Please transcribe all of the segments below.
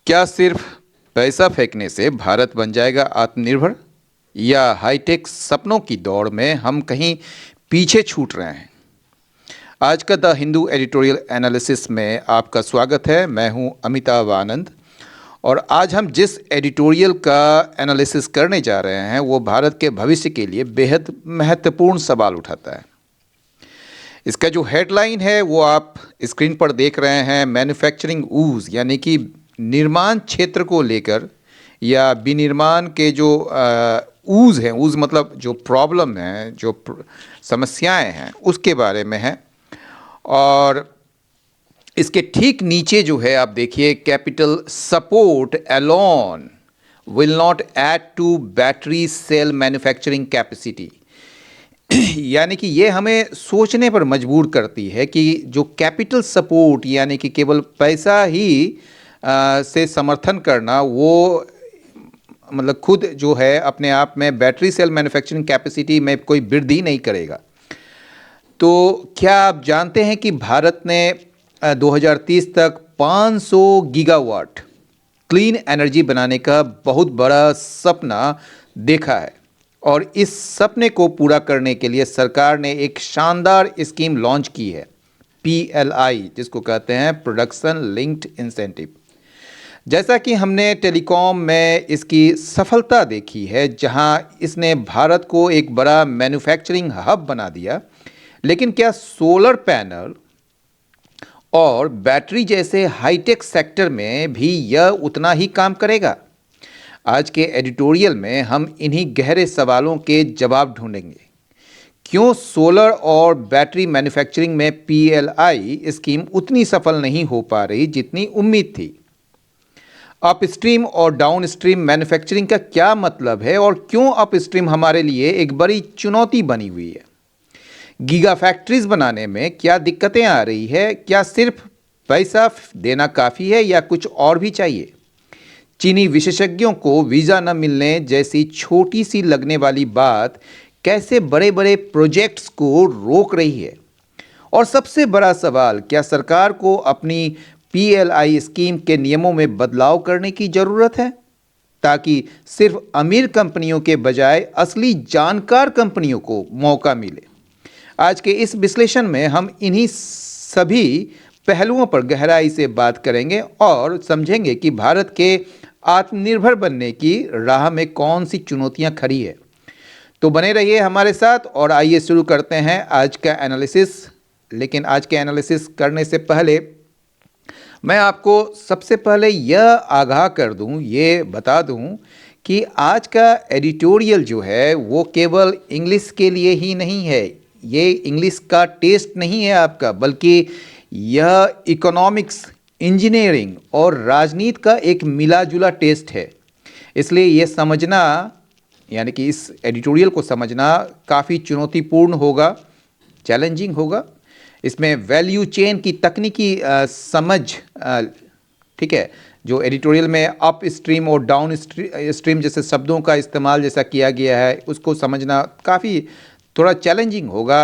क्या सिर्फ पैसा फेंकने से भारत बन जाएगा आत्मनिर्भर या हाईटेक सपनों की दौड़ में हम कहीं पीछे छूट रहे हैं? आज का द हिंदू एडिटोरियल एनालिसिस में आपका स्वागत है। मैं हूं अमिताभ आनंद और आज हम जिस एडिटोरियल का एनालिसिस करने जा रहे हैं वो भारत के भविष्य के लिए बेहद महत्वपूर्ण सवाल उठाता है। इसका जो हेडलाइन है वो आप स्क्रीन पर देख रहे हैं, मैन्युफैक्चरिंग ऊज, यानी कि निर्माण क्षेत्र को लेकर या विनिर्माण के जो ऊज हैं, ऊज मतलब जो प्रॉब्लम है, जो समस्याएं हैं उसके बारे में है। और इसके ठीक नीचे जो है आप देखिए, capital support alone will not add to battery cell manufacturing capacity. यानी कि ये हमें सोचने पर मजबूर करती है कि जो कैपिटल सपोर्ट यानी कि केवल पैसा ही से समर्थन करना, वो मतलब खुद जो है अपने आप में बैटरी सेल मैन्युफैक्चरिंग कैपेसिटी में कोई वृद्धि नहीं करेगा। तो क्या आप जानते हैं कि भारत ने 2030 तक 500 गीगावाट क्लीन एनर्जी बनाने का बहुत बड़ा सपना देखा है। और इस सपने को पूरा करने के लिए सरकार ने एक शानदार स्कीम लॉन्च की है, पीएलआई, जिसको कहते हैं प्रोडक्शन लिंक्ड इंसेंटिव। जैसा कि हमने टेलीकॉम में इसकी सफलता देखी है, जहां इसने भारत को एक बड़ा मैन्युफैक्चरिंग हब बना दिया, लेकिन क्या सोलर पैनल और बैटरी जैसे हाईटेक सेक्टर में भी यह उतना ही काम करेगा? आज के एडिटोरियल में हम इन्हीं गहरे सवालों के जवाब ढूंढेंगे। क्यों सोलर और बैटरी मैन्युफैक्चरिंग में पीएलआई स्कीम उतनी सफल नहीं हो पा रही जितनी उम्मीद थी? अपस्ट्रीम और डाउनस्ट्रीम मैन्युफैक्चरिंग का क्या मतलब है और क्यों अपस्ट्रीम हमारे लिए एक बड़ी चुनौती बनी हुई है? गीगा फैक्ट्रीज बनाने में क्या दिक्कतें आ रही है? क्या सिर्फ पैसा देना काफ़ी है या कुछ और भी चाहिए? चीनी विशेषज्ञों को वीज़ा न मिलने जैसी छोटी सी लगने वाली बात कैसे बड़े बड़े प्रोजेक्ट्स को रोक रही है? और सबसे बड़ा सवाल, क्या सरकार को अपनी पीएलआई स्कीम के नियमों में बदलाव करने की ज़रूरत है, ताकि सिर्फ अमीर कंपनियों के बजाय असली जानकार कंपनियों को मौका मिले? आज के इस विश्लेषण में हम इन्हीं सभी पहलुओं पर गहराई से बात करेंगे और समझेंगे कि भारत के आत्मनिर्भर बनने की राह में कौन सी चुनौतियां खड़ी है। तो बने रहिए हमारे साथ और आइए शुरू करते हैं आज का एनालिसिस। लेकिन आज के एनालिसिस करने से पहले मैं आपको सबसे पहले यह आगाह कर दूं, ये बता दूं कि आज का एडिटोरियल जो है वो केवल इंग्लिश के लिए ही नहीं है। ये इंग्लिश का टेस्ट नहीं है आपका, बल्कि यह इकोनॉमिक्स, इंजीनियरिंग और राजनीति का एक मिला जुला टेस्ट है। इसलिए ये समझना, यानी कि इस एडिटोरियल को समझना काफ़ी चुनौतीपूर्ण होगा, चैलेंजिंग होगा। इसमें वैल्यू चेन की तकनीकी समझ, ठीक है, जो एडिटोरियल में अप स्ट्रीम और डाउन स्ट्रीम जैसे शब्दों का इस्तेमाल जैसा किया गया है, उसको समझना काफ़ी थोड़ा चैलेंजिंग होगा,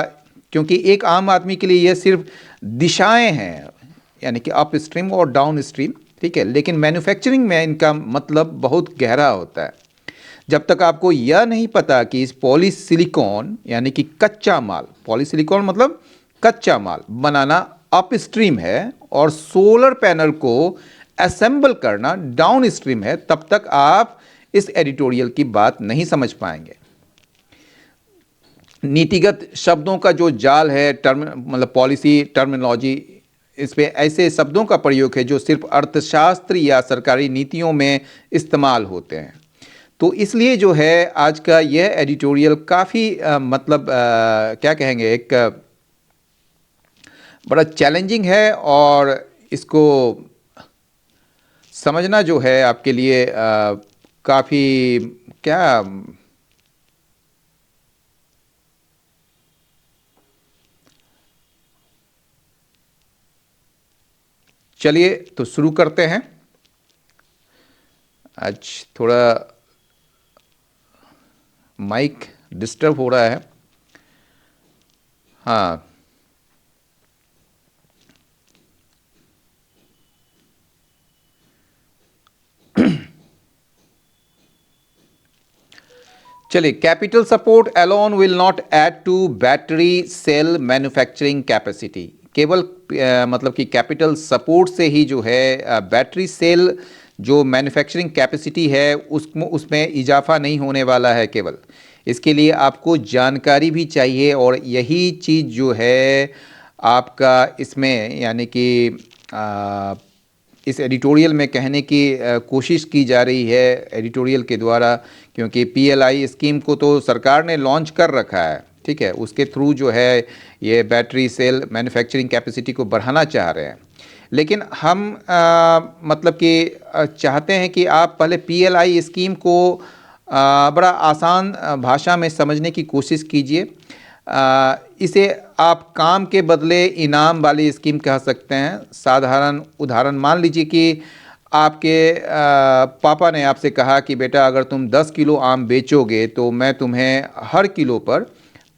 क्योंकि एक आम आदमी के लिए यह सिर्फ दिशाएं हैं, यानी कि अप स्ट्रीम और डाउन स्ट्रीम, ठीक है। लेकिन मैन्युफैक्चरिंग में इनका मतलब बहुत गहरा होता है। जब तक आपको यह नहीं पता कि इस पॉलीसिलिकॉन यानी कि कच्चा माल, पॉलीसिलिकॉन मतलब कच्चा माल बनाना अपस्ट्रीम है और सोलर पैनल को असेंबल करना डाउन स्ट्रीम है, तब तक आप इस एडिटोरियल की बात नहीं समझ पाएंगे। नीतिगत शब्दों का जो जाल है, टर्म मतलब पॉलिसी टर्मिनोलॉजी, इस पे ऐसे शब्दों का प्रयोग है जो सिर्फ अर्थशास्त्र या सरकारी नीतियों में इस्तेमाल होते हैं। तो इसलिए जो है आज का यह एडिटोरियल काफ़ी मतलब क्या कहेंगे, एक बड़ा चैलेंजिंग है और इसको समझना जो है आपके लिए काफ़ी क्या, चलिए तो शुरू करते हैं। आज थोड़ा माइक डिस्टर्ब हो रहा है। हाँ, चलिए, capital support alone will not add to battery cell manufacturing capacity. केवल मतलब कि कैपिटल सपोर्ट से ही जो है बैटरी सेल जो मैन्युफैक्चरिंग कैपेसिटी है उसमें इजाफा नहीं होने वाला है। केवल इसके लिए आपको जानकारी भी चाहिए, और यही चीज़ जो है आपका इसमें यानी कि इस एडिटोरियल में कहने की कोशिश की जा रही है एडिटोरियल के द्वारा, क्योंकि पीएलआई स्कीम को तो सरकार ने लॉन्च कर रखा है, ठीक है। उसके थ्रू जो है ये बैटरी सेल मैन्युफैक्चरिंग कैपेसिटी को बढ़ाना चाह रहे हैं। लेकिन हम मतलब कि चाहते हैं कि आप पहले पीएलआई स्कीम को बड़ा आसान भाषा में समझने की कोशिश कीजिए। इसे आप काम के बदले इनाम वाली स्कीम कह सकते हैं। साधारण उदाहरण मान लीजिए कि आपके पापा ने आपसे कहा कि बेटा अगर तुम 10 किलो आम बेचोगे तो मैं तुम्हें हर किलो पर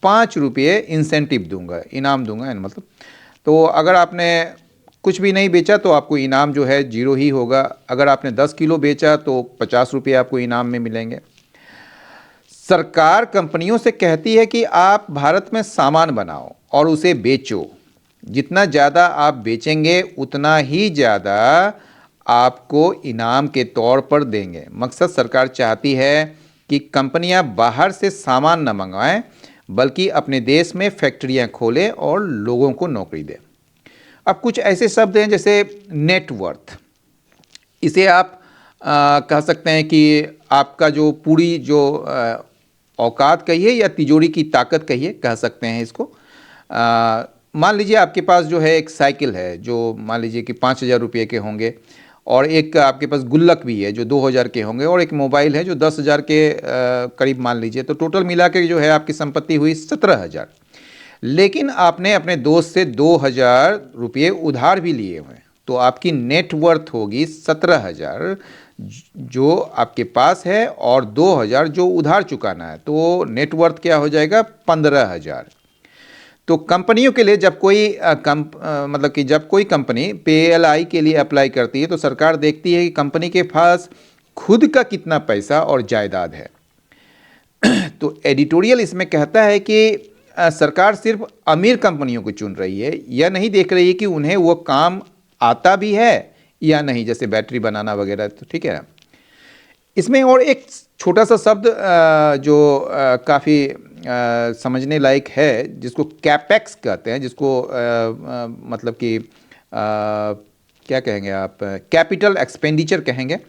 5 रुपये इंसेंटिव दूंगा, इनाम दूंगा, मतलब। तो अगर आपने कुछ भी नहीं बेचा तो आपको इनाम जो है 0 ही होगा। अगर आपने 10 किलो बेचा तो 50 रुपये आपको इनाम में मिलेंगे। सरकार कंपनियों से कहती है कि आप भारत में सामान बनाओ और उसे बेचो। जितना ज़्यादा आप बेचेंगे उतना ही ज़्यादा आपको इनाम के तौर पर देंगे। मकसद सरकार चाहती है कि कंपनियां बाहर से सामान न मंगवाएं, बल्कि अपने देश में फैक्ट्रियां खोलें और लोगों को नौकरी दें। अब कुछ ऐसे शब्द हैं जैसे नेटवर्थ। इसे आप कह सकते हैं कि आपका जो पूरी जो औकात कहिए या तिजोरी की ताकत कहिए, कह सकते हैं इसको। मान लीजिए आपके पास जो है एक साइकिल है जो मान लीजिए कि 5,000 रुपये के होंगे, और एक आपके पास गुल्लक भी है जो 2,000 के होंगे, और एक मोबाइल है जो 10,000 के करीब मान लीजिए। तो टोटल मिला के जो है आपकी संपत्ति हुई 17,000। लेकिन आपने अपने दोस्त से 2,000 रुपये उधार भी लिए हुए, तो आपकी नेटवर्थ होगी 17,000 जो आपके पास है, और 2,000 जो उधार चुकाना है, तो नेटवर्थ क्या हो जाएगा 15,000। तो कंपनियों के लिए जब कोई मतलब कि जब कोई कंपनी पीएलआई के लिए अप्लाई करती है तो सरकार देखती है कि कंपनी के पास खुद का कितना पैसा और जायदाद है। तो एडिटोरियल इसमें कहता है कि सरकार सिर्फ अमीर कंपनियों को चुन रही है, यह नहीं देख रही है कि उन्हें वो काम आता भी है या नहीं, जैसे बैटरी बनाना वगैरह। तो ठीक है ना। इसमें और एक छोटा सा शब्द जो काफ़ी समझने लायक है, जिसको कैपेक्स कहते हैं, जिसको मतलब कि क्या कहेंगे आप, कैपिटल एक्सपेंडिचर कहेंगे।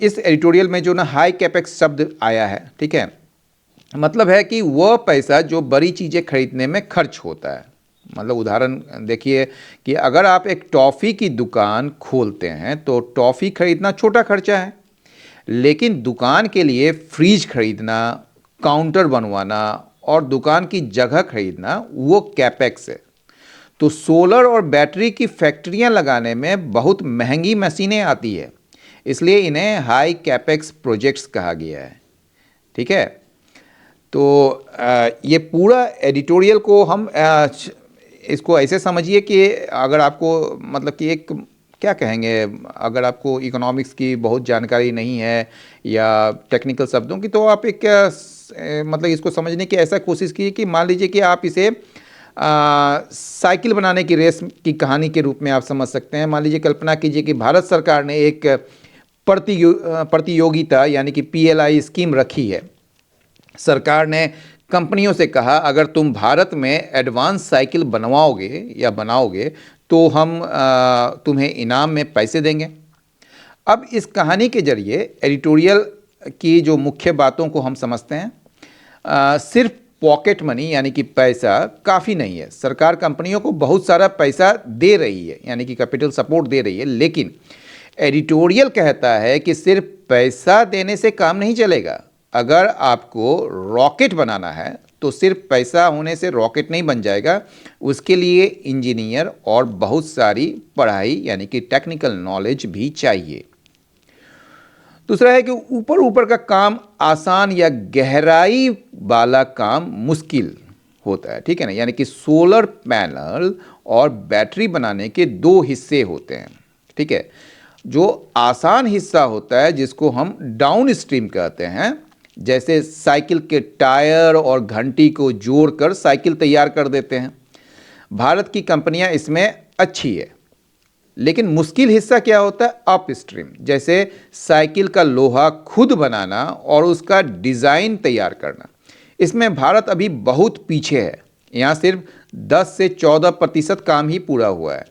इस एडिटोरियल में जो ना हाई कैपेक्स शब्द आया है, ठीक है, मतलब है कि वह पैसा जो बड़ी चीज़ें खरीदने में खर्च होता है। मतलब उदाहरण देखिए कि अगर आप एक टॉफ़ी की दुकान खोलते हैं तो टॉफ़ी खरीदना छोटा खर्चा है, लेकिन दुकान के लिए फ्रिज खरीदना, काउंटर बनवाना और दुकान की जगह खरीदना वो कैपेक्स है। तो सोलर और बैटरी की फैक्ट्रियां लगाने में बहुत महंगी मशीनें आती है, इसलिए इन्हें हाई कैपेक्स प्रोजेक्ट्स कहा गया है। ठीक है। तो ये पूरा एडिटोरियल को हम इसको ऐसे समझिए कि अगर आपको मतलब कि एक क्या कहेंगे, अगर आपको इकोनॉमिक्स की बहुत जानकारी नहीं है या टेक्निकल शब्दों की, तो आप एक मतलब इसको समझने की ऐसा कोशिश कीजिए कि मान लीजिए कि आप इसे साइकिल बनाने की रेस की कहानी के रूप में आप समझ सकते हैं। मान लीजिए कल्पना कीजिए कि भारत सरकार ने एक प्रतियोगिता यानी कि पीएलआई स्कीम रखी है। सरकार ने कंपनियों से कहा अगर तुम भारत में एडवांस साइकिल बनवाओगे या बनाओगे तो हम तुम्हें इनाम में पैसे देंगे। अब इस कहानी के जरिए एडिटोरियल की जो मुख्य बातों को हम समझते हैं, सिर्फ पॉकेट मनी यानी कि पैसा काफ़ी नहीं है। सरकार कंपनियों को बहुत सारा पैसा दे रही है यानी कि कैपिटल सपोर्ट दे रही है, लेकिन एडिटोरियल कहता है कि सिर्फ पैसा देने से काम नहीं चलेगा। अगर आपको रॉकेट बनाना है तो सिर्फ पैसा होने से रॉकेट नहीं बन जाएगा, उसके लिए इंजीनियर और बहुत सारी पढ़ाई यानी कि टेक्निकल नॉलेज भी चाहिए। दूसरा है कि ऊपर ऊपर का काम आसान या गहराई वाला काम मुश्किल होता है। ठीक है ना। यानी कि सोलर पैनल और बैटरी बनाने के दो हिस्से होते हैं। ठीक है। जो आसान हिस्सा होता है जिसको हम डाउन स्ट्रीम कहते हैं, जैसे साइकिल के टायर और घंटी को जोड़कर साइकिल तैयार कर देते हैं। भारत की कंपनियां इसमें अच्छी है, लेकिन मुश्किल हिस्सा क्या होता है? अपस्ट्रीम, जैसे साइकिल का लोहा खुद बनाना और उसका डिज़ाइन तैयार करना। इसमें भारत अभी बहुत पीछे है। यहाँ सिर्फ 10 से 14% काम ही पूरा हुआ है।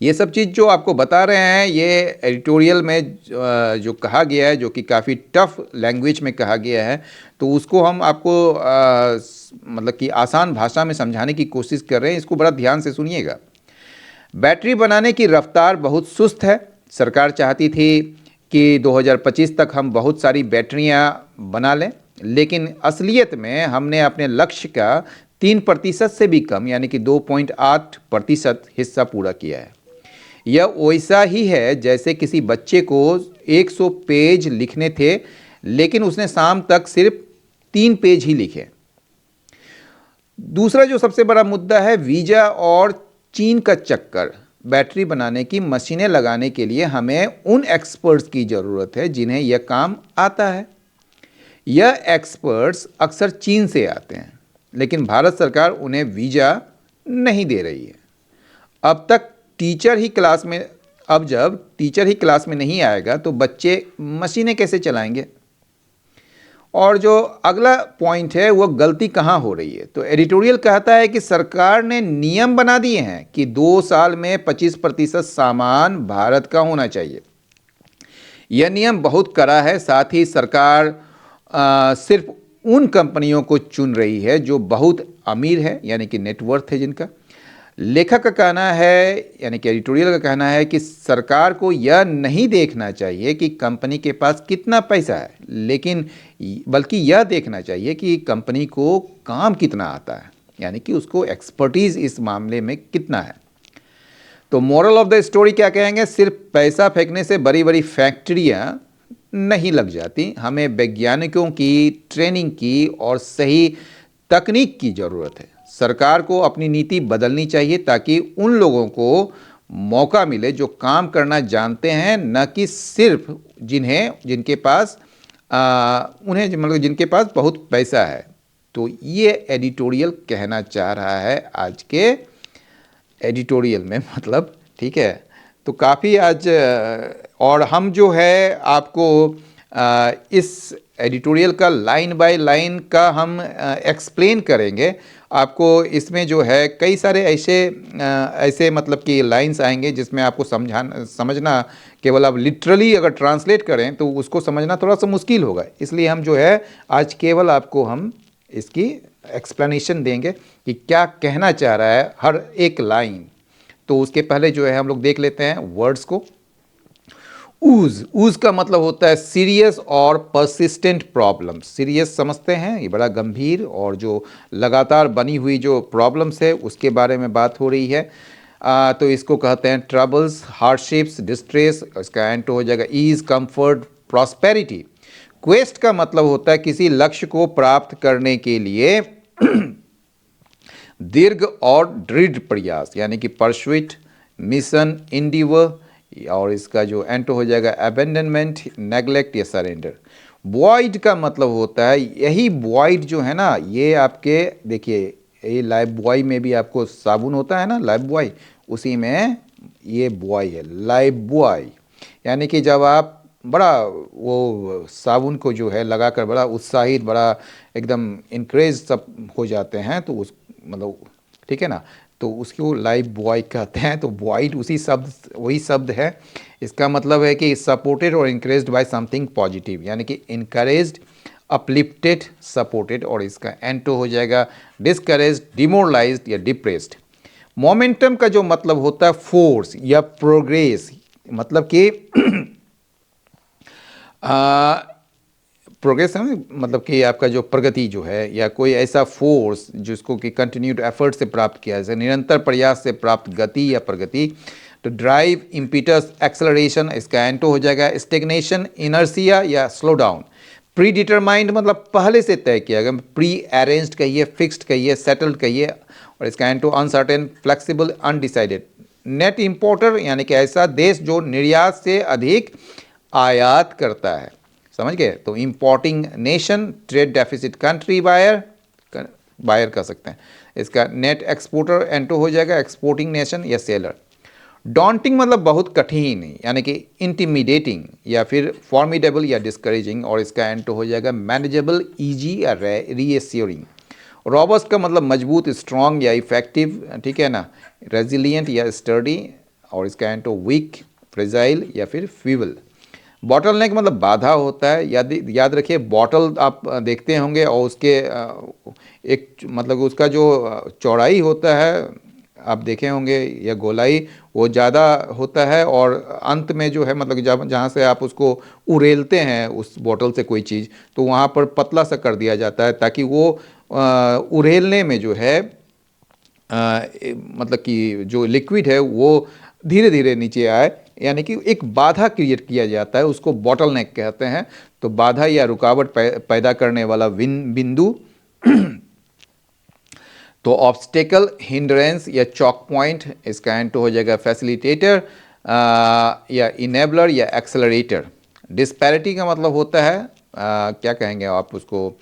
ये सब चीज़ जो आपको बता रहे हैं, ये एडिटोरियल में जो कहा गया है, जो कि काफ़ी टफ लैंग्वेज में कहा गया है, तो उसको हम आपको मतलब कि आसान भाषा में समझाने की कोशिश कर रहे हैं। इसको बड़ा ध्यान से सुनिएगा। बैटरी बनाने की रफ्तार बहुत सुस्त है। सरकार चाहती थी कि 2025 तक हम बहुत सारी बैटरियां बना लें, लेकिन असलियत में हमने अपने लक्ष्य का 3% से भी कम, यानी कि 2.8% हिस्सा पूरा किया है। यह वैसा ही है जैसे किसी बच्चे को 100 पेज लिखने थे, लेकिन उसने शाम तक सिर्फ 3 पेज ही लिखे। दूसरा जो सबसे बड़ा मुद्दा है, वीजा और चीन का चक्कर। बैटरी बनाने की मशीनें लगाने के लिए हमें उन एक्सपर्ट्स की ज़रूरत है जिन्हें यह काम आता है। यह एक्सपर्ट्स अक्सर चीन से आते हैं, लेकिन भारत सरकार उन्हें वीजा नहीं दे रही है। अब जब टीचर ही क्लास में नहीं आएगा तो बच्चे मशीनें कैसे चलाएंगे? और जो अगला पॉइंट है, वो गलती कहाँ हो रही है? तो एडिटोरियल कहता है कि सरकार ने नियम बना दिए हैं कि 2 साल में 25% सामान भारत का होना चाहिए। यह नियम बहुत कड़ा है। साथ ही सरकार सिर्फ उन कंपनियों को चुन रही है जो बहुत अमीर है, यानी कि नेटवर्थ है जिनका। लेखक का कहना है, यानी कि एडिटोरियल का कहना है कि सरकार को यह नहीं देखना चाहिए कि कंपनी के पास कितना पैसा है, लेकिन बल्कि यह देखना चाहिए कि कंपनी को काम कितना आता है, यानी कि उसको एक्सपर्टीज़ इस मामले में कितना है। तो मोरल ऑफ द स्टोरी क्या कहेंगे? सिर्फ पैसा फेंकने से बड़ी बड़ी फैक्ट्रियाँ नहीं लग जाती। हमें वैज्ञानिकों की ट्रेनिंग की और सही तकनीक की ज़रूरत है। सरकार को अपनी नीति बदलनी चाहिए ताकि उन लोगों को मौका मिले जो काम करना जानते हैं, न कि सिर्फ जिनके पास जिनके पास बहुत पैसा है। तो ये एडिटोरियल कहना चाह रहा है आज के एडिटोरियल में, मतलब ठीक है। तो काफ़ी आज और हम जो है आपको इस एडिटोरियल का लाइन बाय लाइन का हम एक्सप्लेन करेंगे। आपको इसमें जो है कई सारे ऐसे मतलब कि लाइंस आएंगे जिसमें आपको समझना केवल आप लिटरली अगर ट्रांसलेट करें तो उसको समझना थोड़ा सा मुश्किल होगा। इसलिए हम जो है आज केवल आपको हम इसकी एक्सप्लेनेशन देंगे कि क्या कहना चाह रहा है हर एक लाइन। तो उसके पहले जो है हम लोग देख लेते हैं वर्ड्स को। ऊज का मतलब होता है सीरियस और परसिस्टेंट प्रॉब्लम। सीरियस समझते हैं, ये बड़ा गंभीर और जो लगातार बनी हुई जो प्रॉब्लम्स है उसके बारे में बात हो रही है। तो इसको कहते हैं ट्रबल्स, हार्डशिप्स, डिस्ट्रेस। इसका एंटो हो जाएगा ईज, कंफर्ट, प्रॉस्पेरिटी। क्वेस्ट का मतलब होता है किसी लक्ष्य को प्राप्त करने के लिए दीर्घ और दृढ़ प्रयास, यानी कि परस्यूट, मिशन, इंडिवर। और इसका जो एंटो हो जाएगा अबेंडनमेंट, नेग्लेक्ट या सरेंडर। वॉइड का मतलब होता है, यही वॉइड जो है ना, ये आपके देखिए ये लाइफ बॉय में भी आपको साबुन होता है ना, लाइफ बॉय, उसी में ये बॉय है, लाइफ बॉय। यानी कि जब आप बड़ा वो साबुन को जो है लगाकर बड़ा उत्साहित, बड़ा एकदम इनक्रेज सब हो जाते हैं, तो उस मतलब ठीक है ना, तो उसको लाइफ बॉय कहते हैं। तो बॉयड वही शब्द है। इसका मतलब है कि सपोर्टेड और इनकरेज्ड बाय समथिंग पॉजिटिव, यानी कि इनकरेज्ड, अपलिफ्टेड, सपोर्टेड। और इसका एंटो हो जाएगा डिस्करेज्ड, डिमोरलाइज्ड या डिप्रेस्ड। मोमेंटम का जो मतलब होता है फोर्स या प्रोग्रेस, मतलब कि प्रोग्रेस है मतलब कि आपका जो प्रगति जो है, या कोई ऐसा फोर्स जिसको कि कंटिन्यूड एफर्ट से प्राप्त किया जाए, निरंतर प्रयास से प्राप्त गति या प्रगति। तो ड्राइव, इम्पीटस, एक्सेलरेशन। इसका एंटो हो जाएगा स्टेग्नेशन, इनर्सिया या स्लो डाउन। प्री डिटरमाइंड मतलब पहले से तय किया गया, प्री अरेंज्ड कहिए, फिक्स्ड कहिए, सेटल्ड कहिए। और इसका एंटो uncertain, flexible, undecided. Net importer यानी कि ऐसा देश जो निर्यात से अधिक आयात करता है। समझ गए। तो importing nation, trade deficit country, buyer buyer कर सकते हैं। इसका नेट एक्सपोर्टर एंटो हो जाएगा, एक्सपोर्टिंग नेशन या सेलर। डॉन्टिंग मतलब बहुत कठिन, यानी कि इंटिमिडेटिंग या फिर फॉर्मिडेबल या डिस्करेजिंग, और इसका एंटो हो जाएगा मैनेजेबल, ईजी या रीएश्योरिंग। रॉबस्ट का मतलब मजबूत, स्ट्रॉन्ग या इफेक्टिव, ठीक है ना, रेजिलियंट या स्टर्डी, और इसका एंटो वीक, फ्रेजाइल या फिर फीबल। बॉटल नेक मतलब बाधा होता है, याद रखिए बॉटल आप देखते होंगे और उसके एक मतलब उसका जो चौड़ाई होता है आप देखे होंगे या गोलाई वो ज़्यादा होता है, और अंत में जो है मतलब जब जहाँ से आप उसको उड़ेलते हैं उस बोतल से कोई चीज़, तो वहाँ पर पतला सा कर दिया जाता है ताकि वो उड़ेलने में जो है मतलब कि जो लिक्विड है वो धीरे धीरे नीचे आए, यानी कि एक बाधा क्रिएट किया जाता है, उसको बॉटल नेक कहते हैं। तो बाधा या रुकावट पैदा करने वाला बिंदु। तो ऑब्स्टेकल, हिंड्रेंस या चॉक पॉइंट, इसका एंटो हो जाएगा फैसिलिटेटर या इनेबलर या एक्सेलरेटर। डिस्पैरिटी का मतलब होता है क्या कहेंगे आप उसको,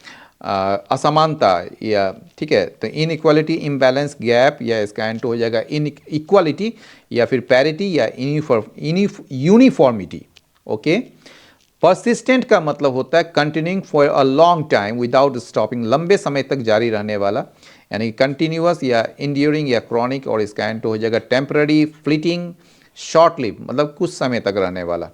असमानता या, ठीक है, तो इनइक्वालिटी, इम्बैलेंस, गैप, या इसका एंटो हो जाएगा इन इक्वालिटी या फिर पैरिटी या यूनिफॉर्मिटी। ओके। परसिस्टेंट का मतलब होता है continuing for a long time without stopping, लंबे समय तक जारी रहने वाला, यानी कंटिन्यूअस या इंड्यूरिंग या क्रॉनिक, और इसका एंटो हो जाएगा टेम्पररी, फ्लीटिंग, शॉर्ट लिव मतलब कुछ समय तक रहने वाला।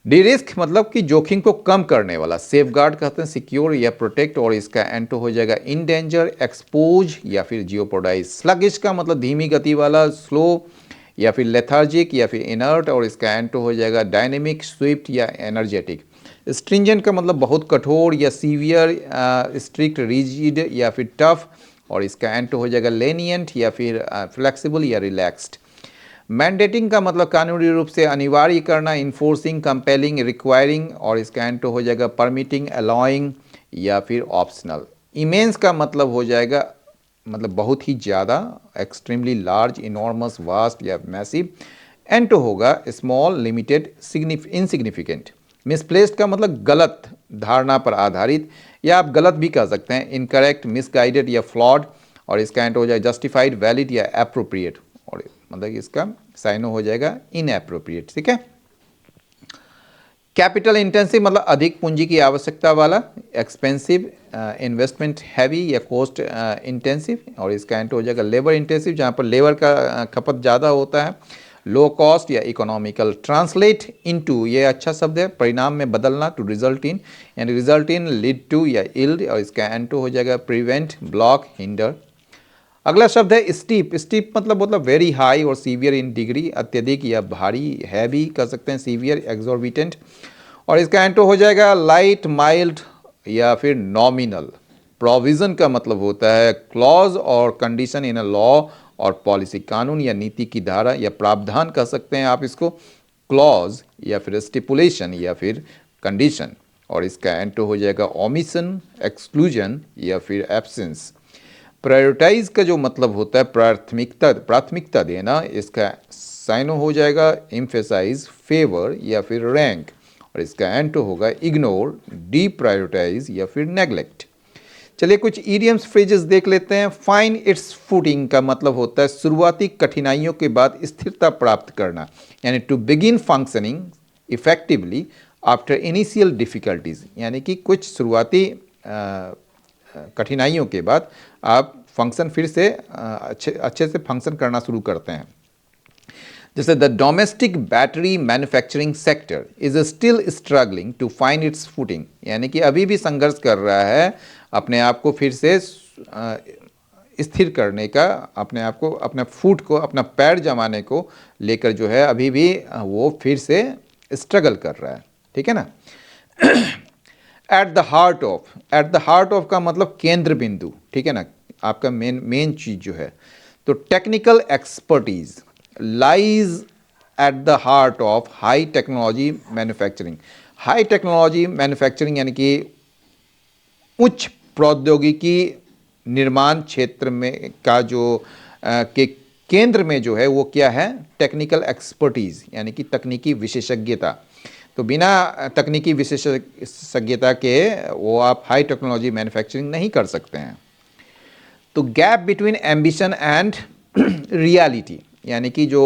डी रिस्क मतलब कि जोखिम को कम करने वाला, सेफ गार्ड कहते हैं सिक्योर या प्रोटेक्ट, और इसका एंटो हो जाएगा इन डेंजर, एक्सपोज या फिर जियोपोर्डाइज। स्लगिश का मतलब धीमी गति वाला, स्लो या फिर लेथार्जिक या फिर इनर्ट, और इसका एंटो हो जाएगा डायनेमिक, स्विफ्ट या एनर्जेटिक। स्ट्रिंजेंट का मतलब बहुत कठोर या सीवियर, स्ट्रिक्ट, रिजिड या फिर टफ, और इसका एंटो हो जाएगा लेनियंट या फिर फ्लेक्सिबल या रिलैक्स्ड। मैंडेटिंग का मतलब कानूनी रूप से अनिवार्य करना, इन्फोर्सिंग, कंपेलिंग, रिक्वायरिंग, और इसका एंटो हो जाएगा परमिटिंग, अलाउइंग या फिर ऑप्शनल। इमेंस का मतलब हो जाएगा मतलब बहुत ही ज़्यादा, एक्सट्रीमली लार्ज, इनॉर्मस, वास्ट या मैसिव। एंटो होगा स्मॉल, लिमिटेड, इनसिग्निफिकेंट। मिसप्लेस्ड का मतलब गलत धारणा पर आधारित, या आप गलत भी कह सकते हैं, इनकरेक्ट, मिसगाइडेड या फ्लॉड, और इसका एंटो हो जाएगा जस्टिफाइड, वैलिड या एप्रोप्रिएट, और मतलब इसका साइनो हो जाएगा इनएप्रोप्रिएट। ठीक है। कैपिटल इंटेंसिव मतलब अधिक पूंजी की आवश्यकता वाला, एक्सपेंसिव, इन्वेस्टमेंट हैवी या कॉस्ट इंटेंसिव, और इसका एंटो हो जाएगा लेबर इंटेंसिव, जहाँ पर लेबर का खपत ज़्यादा होता है। लो कॉस्ट या इकोनॉमिकल। ट्रांसलेट इनटू, ये अच्छा शब्द है, परिणाम में बदलना, टू रिजल्ट इन, यानी रिजल्ट इन, लीड टू या इल्ड, और इसका एंटो हो जाएगा प्रिवेंट, ब्लॉक, हिंडर। अगला शब्द है स्टीप। स्टीप मतलब वेरी हाई और सीवियर इन डिग्री, अत्यधिक या भारी, हैवी कह सकते हैं, सीवियर, एग्जॉर्बिटेंट, और इसका एंटो हो जाएगा लाइट, माइल्ड या फिर नॉमिनल। प्रोविजन का मतलब होता है क्लॉज और कंडीशन इन अ लॉ और पॉलिसी, कानून या नीति की धारा या प्रावधान कह सकते हैं आप इसको, क्लॉज या फिर स्टिपुलेशन या फिर कंडीशन, और इसका एंटो हो जाएगा ओमिशन, एक्सक्लूजन या फिर एब्सेंस। प्रायोरिटाइज का जो मतलब होता है प्राथमिकता देना, इसका साइनो हो जाएगा एम्फेसाइज, फेवर या फिर रैंक, और इसका एंटो होगा इग्नोर, डी प्रायोरिटाइज या फिर नेग्लेक्ट। चलिए कुछ इडियम्स फ्रेजेस देख लेते हैं। फाइंड इट्स फुटिंग का मतलब होता है शुरुआती कठिनाइयों के बाद स्थिरता प्राप्त करना, यानी to begin functioning effectively after initial difficulties, यानी कि कुछ शुरुआती कठिनाइयों के बाद आप फंक्शन फिर से अच्छे से फंक्शन करना शुरू करते हैं। जैसे the domestic battery manufacturing sector is still struggling to find its footing, यानी कि अभी भी संघर्ष कर रहा है अपने आप को फिर से स्थिर करने का, अपने आप को, अपने फुट को, अपना पैर जमाने को लेकर जो है अभी भी वो फिर से स्ट्रगल कर रहा है। ठीक है ना। एट द हार्ट ऑफ का मतलब केंद्र बिंदु, ठीक है ना, आपका मेन चीज जो है। तो technical expertise lies at the heart of high technology manufacturing. High technology manufacturing यानी कि उच्च प्रौद्योगिकी निर्माण क्षेत्र में का जो के केंद्र में जो है वो क्या है, टेक्निकल एक्सपर्टीज यानी कि तकनीकी विशेषज्ञता। तो बिना तकनीकी विशेषज्ञता के वो आप हाई टेक्नोलॉजी मैन्युफैक्चरिंग नहीं कर सकते हैं। तो gap between ambition and reality, यानी कि जो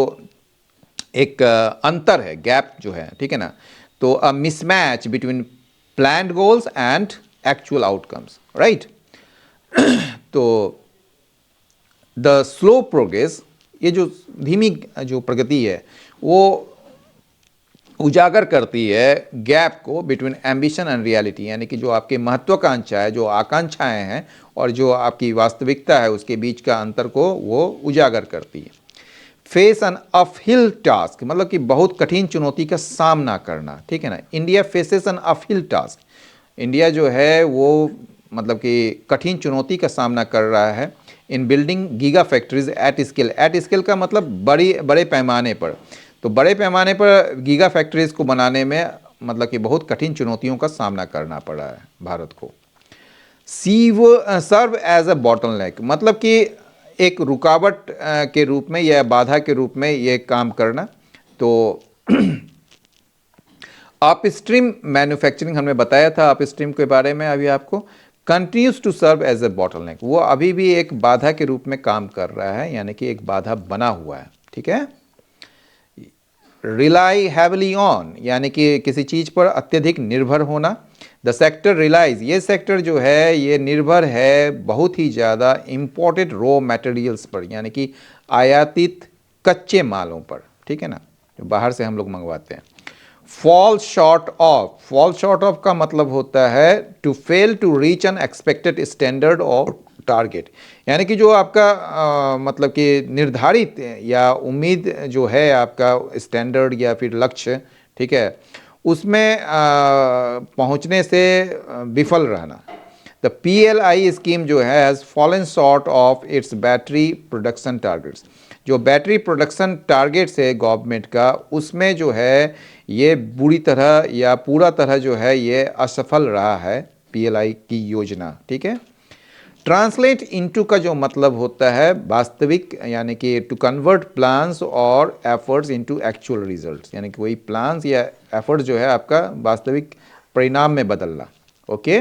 एक अंतर है, गैप जो है, ठीक है ना, तो अ mismatch between planned goals and actual outcomes, right. तो द स्लो प्रोग्रेस, ये जो धीमी जो प्रगति है वो उजागर करती है गैप को बिटवीन एम्बिशन एंड रियलिटी, यानी कि जो आपकी महत्वाकांक्षा है, जो आकांक्षाएं हैं और जो आपकी वास्तविकता है, उसके बीच का अंतर को वो उजागर करती है। फेस एन अपहिल टास्क, मतलब कि बहुत कठिन चुनौती का सामना करना, ठीक है ना। India faces an uphill task, India जो है वो मतलब कि कठिन चुनौती का सामना कर रहा है इन building giga factories eight scale. At scale का मतलब बड़े पैमाने पर। तो बड़े पैमाने पर गीगा फैक्ट्रीज को बनाने में मतलब कि बहुत कठिन चुनौतियों का सामना करना पड़ा है भारत को। सर्व एज अ बॉटलनेक, मतलब कि एक रुकावट के रूप में या बाधा के रूप में ये काम करना। तो अपस्ट्रीम मैन्युफैक्चरिंग, हमने बताया था अपस्ट्रीम के बारे में अभी आपको, continues to serve as a bottleneck, वो अभी भी एक बाधा के रूप में काम कर रहा है, यानी कि एक बाधा बना हुआ है, ठीक है। रिलाई हैवली ऑन, यानी कि किसी चीज पर अत्यधिक निर्भर होना। द सेक्टर रिलाइज, ये सेक्टर जो है ये निर्भर है बहुत ही ज़्यादा इंपॉर्टेंट रॉ मटेरियल्स पर, यानी कि आयातित कच्चे मालों पर, ठीक है ना, जो बाहर से हम लोग मंगवाते हैं। Fall short of, fall short of का मतलब होता है to fail to reach an expected standard और टारगेट, यानी कि जो आपका मतलब कि निर्धारित या उम्मीद जो है आपका स्टैंडर्ड या फिर लक्ष्य, ठीक है, उसमें पहुंचने से विफल रहना। द PLI स्कीम जो है has fallen short of its battery production targets, जो बैटरी प्रोडक्शन टारगेट्स है गवर्नमेंट का, उसमें जो है ये बुरी तरह या पूरा तरह जो है ये असफल रहा है PLI की योजना, ठीक है। ट्रांसलेट इनटू का जो मतलब होता है वास्तविक, यानी कि टू कन्वर्ट प्लान्स और एफर्ट्स इनटू एक्चुअल रिजल्ट्स, यानी कि वही प्लान्स या एफर्ट जो है आपका वास्तविक परिणाम में बदलना, ओके।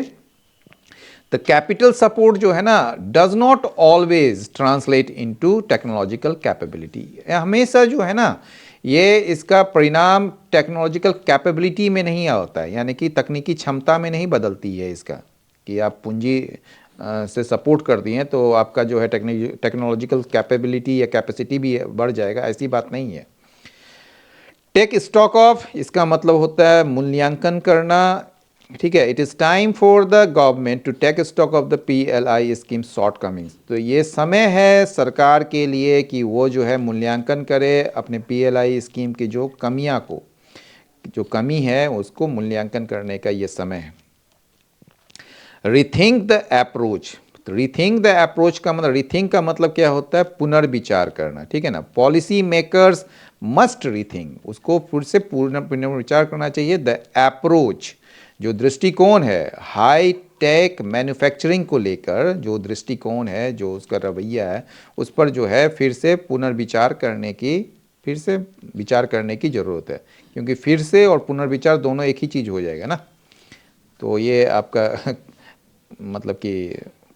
द कैपिटल सपोर्ट जो है ना does not always translate into technological capability, हमेशा जो है ना ये इसका परिणाम टेक्नोलॉजिकल कैपेबिलिटी में नहीं होता है, यानी कि तकनीकी क्षमता में नहीं बदलती है इसका, कि आप पूंजी से सपोर्ट कर दिए तो आपका जो है टेक्नोलॉजिकल कैपेबिलिटी या कैपेसिटी भी बढ़ जाएगा, ऐसी बात नहीं है। टेक स्टॉक ऑफ, इसका मतलब होता है मूल्यांकन करना, ठीक है। It is time for the government to take stock of the PLI scheme shortcomings, तो ये समय है सरकार के लिए कि वो जो है मूल्यांकन करे अपने PLI स्कीम की जो कमियां को, जो कमी है उसको मूल्यांकन करने का ये समय है। Rethink the approach, rethink the approach का मतलब, रिथिंक का मतलब क्या होता है, पुनर्विचार करना, ठीक है ना। पॉलिसी मेकर्स मस्ट रिथिंक, उसको फिर से पुनर्विचार करना चाहिए। द अप्रोच, जो दृष्टिकोण है हाई टेक मैन्युफैक्चरिंग को लेकर, जो दृष्टिकोण है, जो उसका रवैया है, उस पर जो है फिर से पुनर्विचार करने की, फिर से विचार करने की ज़रूरत है, क्योंकि फिर से और पुनर्विचार दोनों एक ही चीज़ हो जाएगा ना। तो ये आपका मतलब कि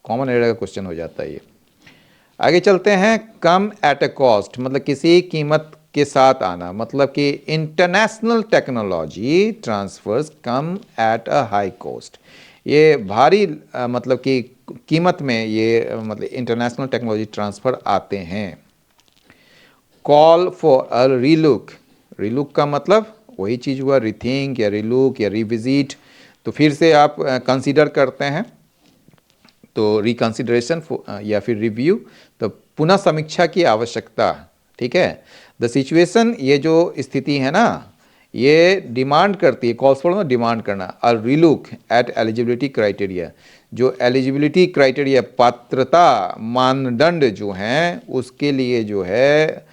कॉमन एरिया का क्वेश्चन हो जाता है ये। आगे चलते हैं। कम एट अ कॉस्ट, मतलब किसी कीमत के साथ आना, मतलब कि international technology transfers come at a high cost, ये भारी मतलब कि कीमत में ये मतलब इंटरनेशनल टेक्नोलॉजी ट्रांसफ़र आते हैं। Call for a relook, relook का मतलब वही चीज़ हुआ, रिथिंक या रीलुक या रिविजिट, तो फिर से आप कंसीडर करते हैं, तो रिकंसिडरेशन या फिर रिव्यू, तो पुनः समीक्षा की आवश्यकता, ठीक है। द सिचुएशन, ये जो स्थिति है ना ये डिमांड करती है, कॉल्स फॉर डिमांड करना। अ रीलुक एट एलिजिबिलिटी क्राइटेरिया, जो एलिजिबिलिटी क्राइटेरिया पात्रता मानदंड जो हैं उसके लिए जो है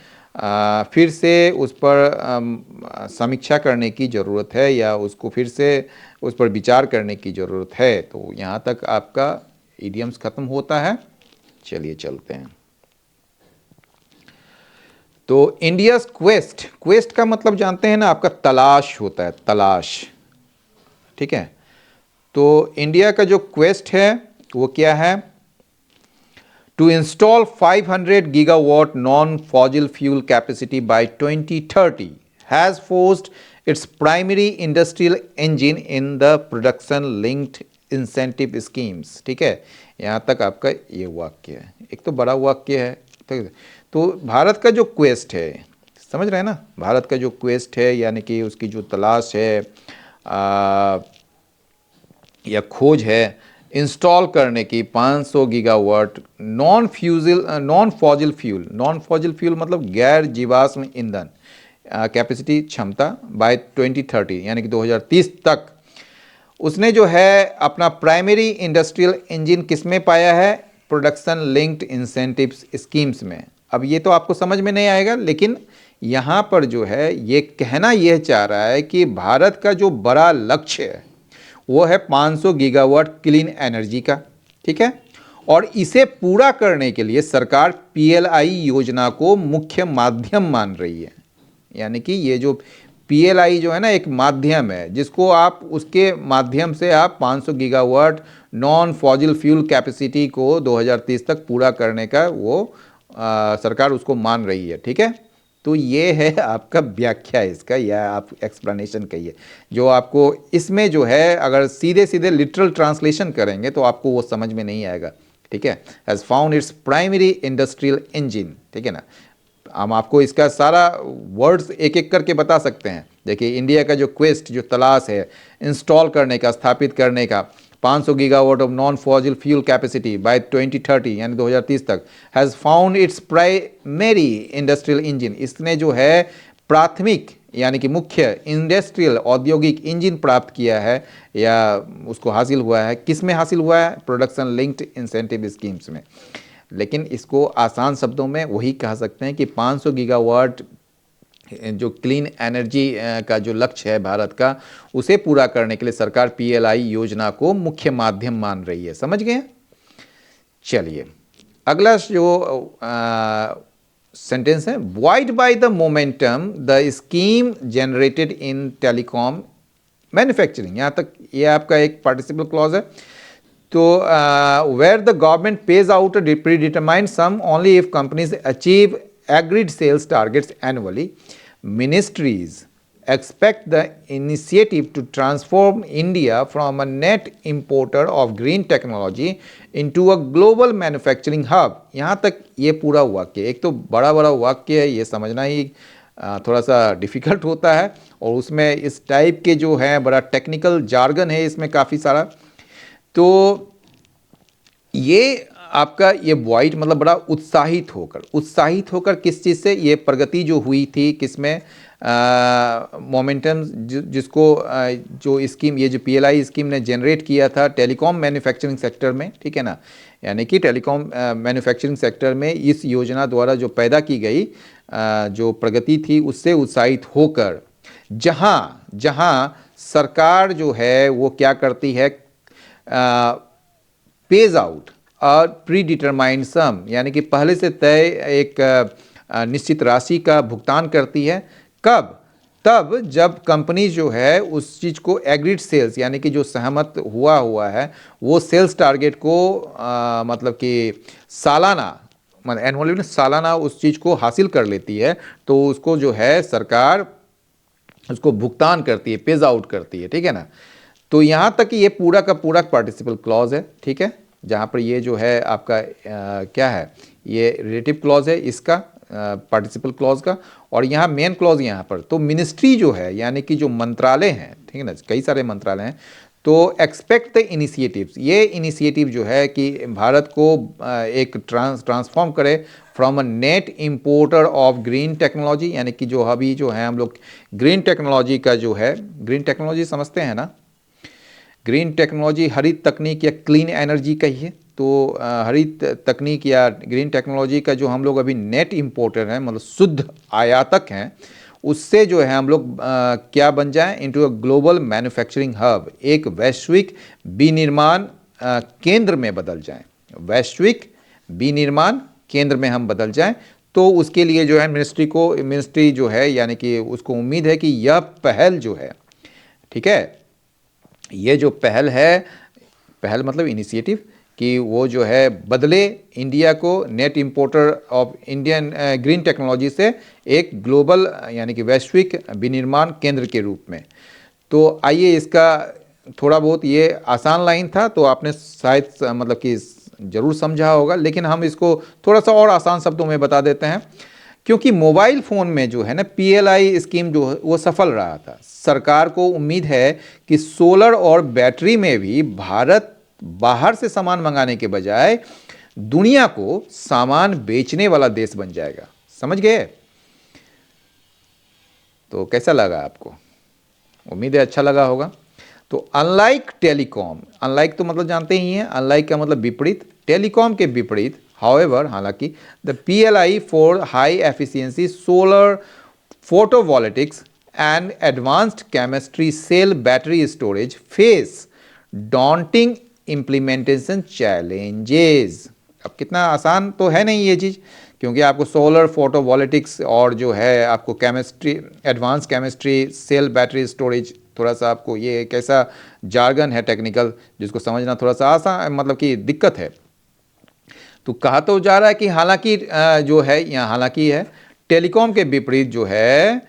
फिर से उस पर समीक्षा करने की ज़रूरत है, या उसको फिर से उस पर विचार करने की ज़रूरत है। तो यहाँ तक आपका इडियम्स खत्म होता है। चलिए चलते हैं। तो इंडियाज क्वेस्ट, क्वेस्ट का मतलब जानते हैं ना, आपका तलाश होता है, तलाश, ठीक है। तो इंडिया का जो क्वेस्ट है वो क्या है? To install 500 gigawatt non fossil fuel capacity by 2030 has forced its primary industrial engine in the production linked incentive schemes, ठीक है। यहाँ तक आपका ये वाक्य है, एक तो बड़ा वाक्य है, ठीक है। तो भारत का जो क्वेस्ट है, समझ रहे हैं ना, भारत का जो क्वेस्ट है यानी कि उसकी जो तलाश है या खोज है, इंस्टॉल करने की 500 गीगावाट नॉन फॉसिल फ्यूल मतलब गैर जीवाश्म ईंधन कैपेसिटी, क्षमता बाय 2030 यानी कि 2030 तक। उसने जो है अपना प्राइमरी इंडस्ट्रियल इंजन किस में पाया है? प्रोडक्शन लिंक्ड इंसेंटिव स्कीम्स में। अब ये तो आपको समझ में नहीं आएगा, लेकिन यहाँ पर जो है ये कहना यह चाह रहा है कि भारत का जो बड़ा लक्ष्य है वो है 500 गीगावाट क्लीन एनर्जी का, ठीक है। और इसे पूरा करने के लिए सरकार पीएलआई योजना को मुख्य माध्यम मान रही है। यानी कि ये जो पीएलआई जो है ना, एक माध्यम है जिसको आप, उसके माध्यम से आप 500 gigawatt non fossil fuel capacity को 2030 तक पूरा करने का वो सरकार उसको मान रही है, ठीक है। तो ये है आपका व्याख्या इसका, या आप एक्सप्लेनेशन कहिए, जो आपको इसमें जो है अगर सीधे सीधे लिटरल ट्रांसलेशन करेंगे तो आपको वो समझ में नहीं आएगा, ठीक है। Has found its primary industrial engine, ठीक है ना। हम आपको इसका सारा वर्ड्स एक एक करके बता सकते हैं। देखिए, इंडिया का जो क्वेस्ट, जो तलाश है इंस्टॉल करने का, स्थापित करने का 500 gigawatt of non fossil fuel capacity by 2030 यानी 2030 तक, has found its primary industrial engine, इसने जो है प्राथमिक यानी कि मुख्य इंडस्ट्रियल औद्योगिक इंजन प्राप्त किया है या उसको हासिल हुआ है। किस में हासिल हुआ है? प्रोडक्शन लिंक्ड इंसेंटिव स्कीम्स में। लेकिन इसको आसान शब्दों में वही कह सकते हैं कि 500 गीगावाट जो क्लीन एनर्जी का जो लक्ष्य है भारत का, उसे पूरा करने के लिए सरकार पीएलआई योजना को मुख्य माध्यम मान रही है। समझ गए? चलिए, अगला जो सेंटेंस है, buoyed by the momentum the scheme generated in telecom manufacturing, यहाँ तक ये आपका एक पार्टिसिपल क्लॉज है। तो where the government pays out a predetermined sum only if companies achieve agreed sales targets annually, ministries expect the initiative to transform India from a net importer of green technology into a global manufacturing hub। यहाँ तक ये पूरा वाक्य, एक तो बड़ा बड़ा वाक्य है, ये समझना ही थोड़ा सा डिफ़िकल्ट होता है, और उसमें इस टाइप के जो है बड़ा टेक्निकल जार्गन है इसमें काफ़ी सारा। तो ये आपका ये बुआइड मतलब बड़ा उत्साहित होकर किस चीज़ से? ये प्रगति जो हुई थी किसमें? मोमेंटम जिसको जो स्कीम, ये जो पीएलआई स्कीम ने जनरेट किया था टेलीकॉम मैन्युफैक्चरिंग सेक्टर में, ठीक है ना। यानी कि टेलीकॉम मैन्युफैक्चरिंग सेक्टर में इस योजना द्वारा जो पैदा की गई जो प्रगति थी उससे उत्साहित होकर जहाँ सरकार जो है वो क्या करती है? पेज आउट और प्री डिटरमाइंड सम, यानी कि पहले से तय एक निश्चित राशि का भुगतान करती है। कब? तब जब कंपनी जो है उस चीज़ को एग्रीड सेल्स यानी कि जो सहमत हुआ है वो सेल्स टारगेट को मतलब कि सालाना, मतलब एनुअली सालाना उस चीज़ को हासिल कर लेती है, तो उसको जो है सरकार उसको भुगतान करती है, पेज आउट करती है, ठीक है ना। तो यहाँ तक ये पूरा का पूरा पार्टिसिपल क्लॉज है, ठीक है, जहाँ पर ये जो है आपका क्या है, ये रिलेटिव क्लॉज है इसका, पार्टिसिपल क्लॉज का। और यहाँ मेन क्लॉज यहाँ पर तो मिनिस्ट्री जो है यानी कि जो मंत्रालय हैं, ठीक है ना, कई सारे मंत्रालय हैं, तो एक्सपेक्ट द इनिशिएटिव्स, ये इनिशिएटिव जो है कि भारत को एक ट्रांसफॉर्म करे from a net importer of green technology, यानी कि जो अभी जो है हम लोग ग्रीन टेक्नोलॉजी का जो है, ग्रीन टेक्नोलॉजी समझते हैं ना, ग्रीन टेक्नोलॉजी हरित तकनीक या क्लीन एनर्जी कहिए, तो हरित तकनीक या ग्रीन टेक्नोलॉजी का जो हम लोग अभी नेट इम्पोर्टर हैं, मतलब शुद्ध आयातक हैं, उससे जो है हम लोग क्या बन जाएं? Into a global manufacturing hub, एक वैश्विक विनिर्माण केंद्र में बदल जाएं, वैश्विक विनिर्माण केंद्र में हम बदल जाएं। तो उसके लिए जो है मिनिस्ट्री जो है यानी कि उसको उम्मीद है कि यह पहल जो है, ठीक है, ये जो पहल है, पहल मतलब इनिशिएटिव, कि वो जो है बदले इंडिया को net importer of Indian green technology से एक ग्लोबल यानी कि वैश्विक विनिर्माण केंद्र के रूप में। तो आइए, इसका थोड़ा बहुत ये आसान लाइन था तो आपने शायद मतलब कि ज़रूर समझा होगा, लेकिन हम इसको थोड़ा सा और आसान शब्दों में बता देते हैं। क्योंकि मोबाइल फ़ोन में जो है ना पीएलआई स्कीम जो है वो सफल रहा था, सरकार को उम्मीद है कि सोलर और बैटरी में भी भारत बाहर से सामान मंगाने के बजाय दुनिया को सामान बेचने वाला देश बन जाएगा। समझ गए? तो कैसा लगा आपको? उम्मीद है अच्छा लगा होगा। तो अनलाइक टेलीकॉम, अनलाइक तो मतलब जानते ही हैं, अनलाइक का मतलब विपरीत, टेलीकॉम के विपरीत, हाउएवर हालांकि the PLI for high efficiency solar photovoltaics and advanced chemistry cell battery storage face daunting implementation challenges. अब कितना आसान तो है नहीं ये चीज़, क्योंकि आपको सोलर फोटोवोल्टिक्स और जो है आपको chemistry, advance chemistry cell battery storage, थोड़ा सा आपको ये कैसा जार्गन है टेक्निकल जिसको समझना थोड़ा सा आसान मतलब कि दिक्कत है। तो कहा तो जा रहा है कि हालांकि जो है यहाँ हालांकि है टेलीकॉम के विपरीत जो है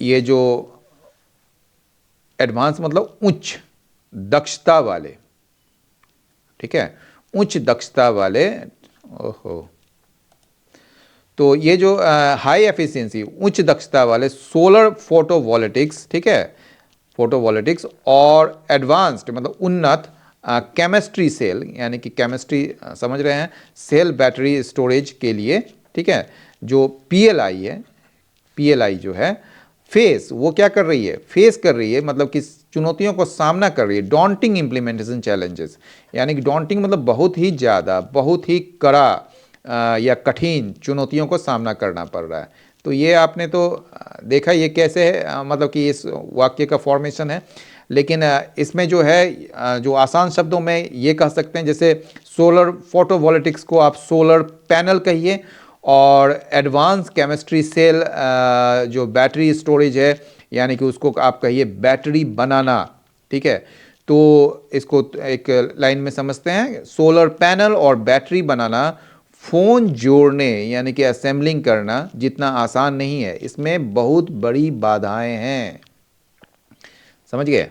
ये जो एडवांस मतलब उच्च दक्षता वाले, ठीक है, उच्च दक्षता वाले, ओहो, तो ये जो हाई एफिशिएंसी उच्च दक्षता वाले सोलर फोटोवोल्टिक्स, ठीक है, फोटोवोल्टिक्स और एडवांस्ड मतलब उन्नत केमिस्ट्री सेल यानी कि केमिस्ट्री समझ रहे हैं, सेल बैटरी स्टोरेज के लिए, ठीक है, जो पीएलआई है, पीएलआई जो है फेस वो क्या कर रही है, फेस कर रही है मतलब कि चुनौतियों को सामना कर रही है, डॉन्टिंग इम्प्लीमेंटेशन चैलेंजेस, यानी कि डॉन्टिंग मतलब बहुत ही ज़्यादा, बहुत ही कड़ा या कठिन चुनौतियों को सामना करना पड़ रहा है। तो ये आपने तो देखा ये कैसे है मतलब कि इस वाक्य का फॉर्मेशन है, लेकिन इसमें जो है जो आसान शब्दों में ये कह सकते हैं, जैसे सोलर फोटोवोल्टिक्स को आप सोलर पैनल कहिए, और एडवांस केमिस्ट्री सेल जो बैटरी स्टोरेज है यानी कि उसको आप कहिए बैटरी बनाना, ठीक है। तो इसको एक लाइन में समझते हैं, सोलर पैनल और बैटरी बनाना फ़ोन जोड़ने यानी कि असेंबलिंग करना जितना आसान नहीं है, इसमें बहुत बड़ी बाधाएं हैं। समझ गए?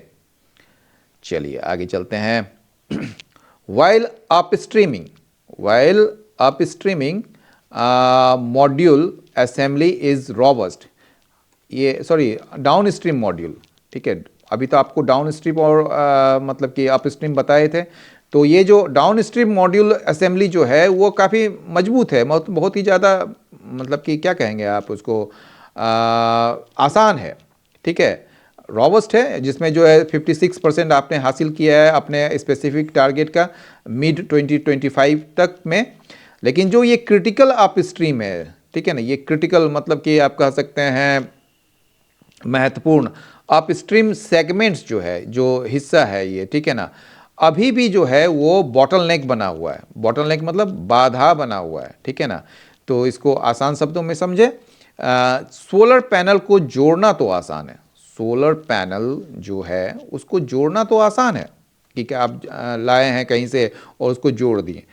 चलिए आगे चलते हैं। While upstreaming module assembly is robust, ये सॉरी डाउन स्ट्रीम मॉड्यूल, ठीक है, अभी तो आपको डाउन स्ट्रीम और मतलब कि अप स्ट्रीम बताए थे। तो ये जो डाउन स्ट्रीम मॉड्यूल असेंबली जो है वो काफ़ी मजबूत है, बहुत ही ज़्यादा मतलब कि क्या कहेंगे आप उसको, आसान है, ठीक है, रॉबस्ट है, जिसमें जो है 56% आपने हासिल किया है अपने स्पेसिफिक टारगेट का मिड 2025 तक में। लेकिन जो ये क्रिटिकल अप स्ट्रीम है, ठीक है ना, ये क्रिटिकल मतलब कि आप कह सकते हैं महत्वपूर्ण अपस्ट्रीम सेगमेंट्स जो है, जो हिस्सा है ये, ठीक है ना, अभी भी जो है वो बॉटलनेक बना हुआ है, बॉटलनेक मतलब बाधा बना हुआ है, ठीक है ना। तो इसको आसान शब्दों में समझे, सोलर पैनल को जोड़ना तो आसान है, सोलर पैनल जो है उसको जोड़ना तो आसान है, ठीक है, आप लाए हैं कहीं से और उसको जोड़ दिए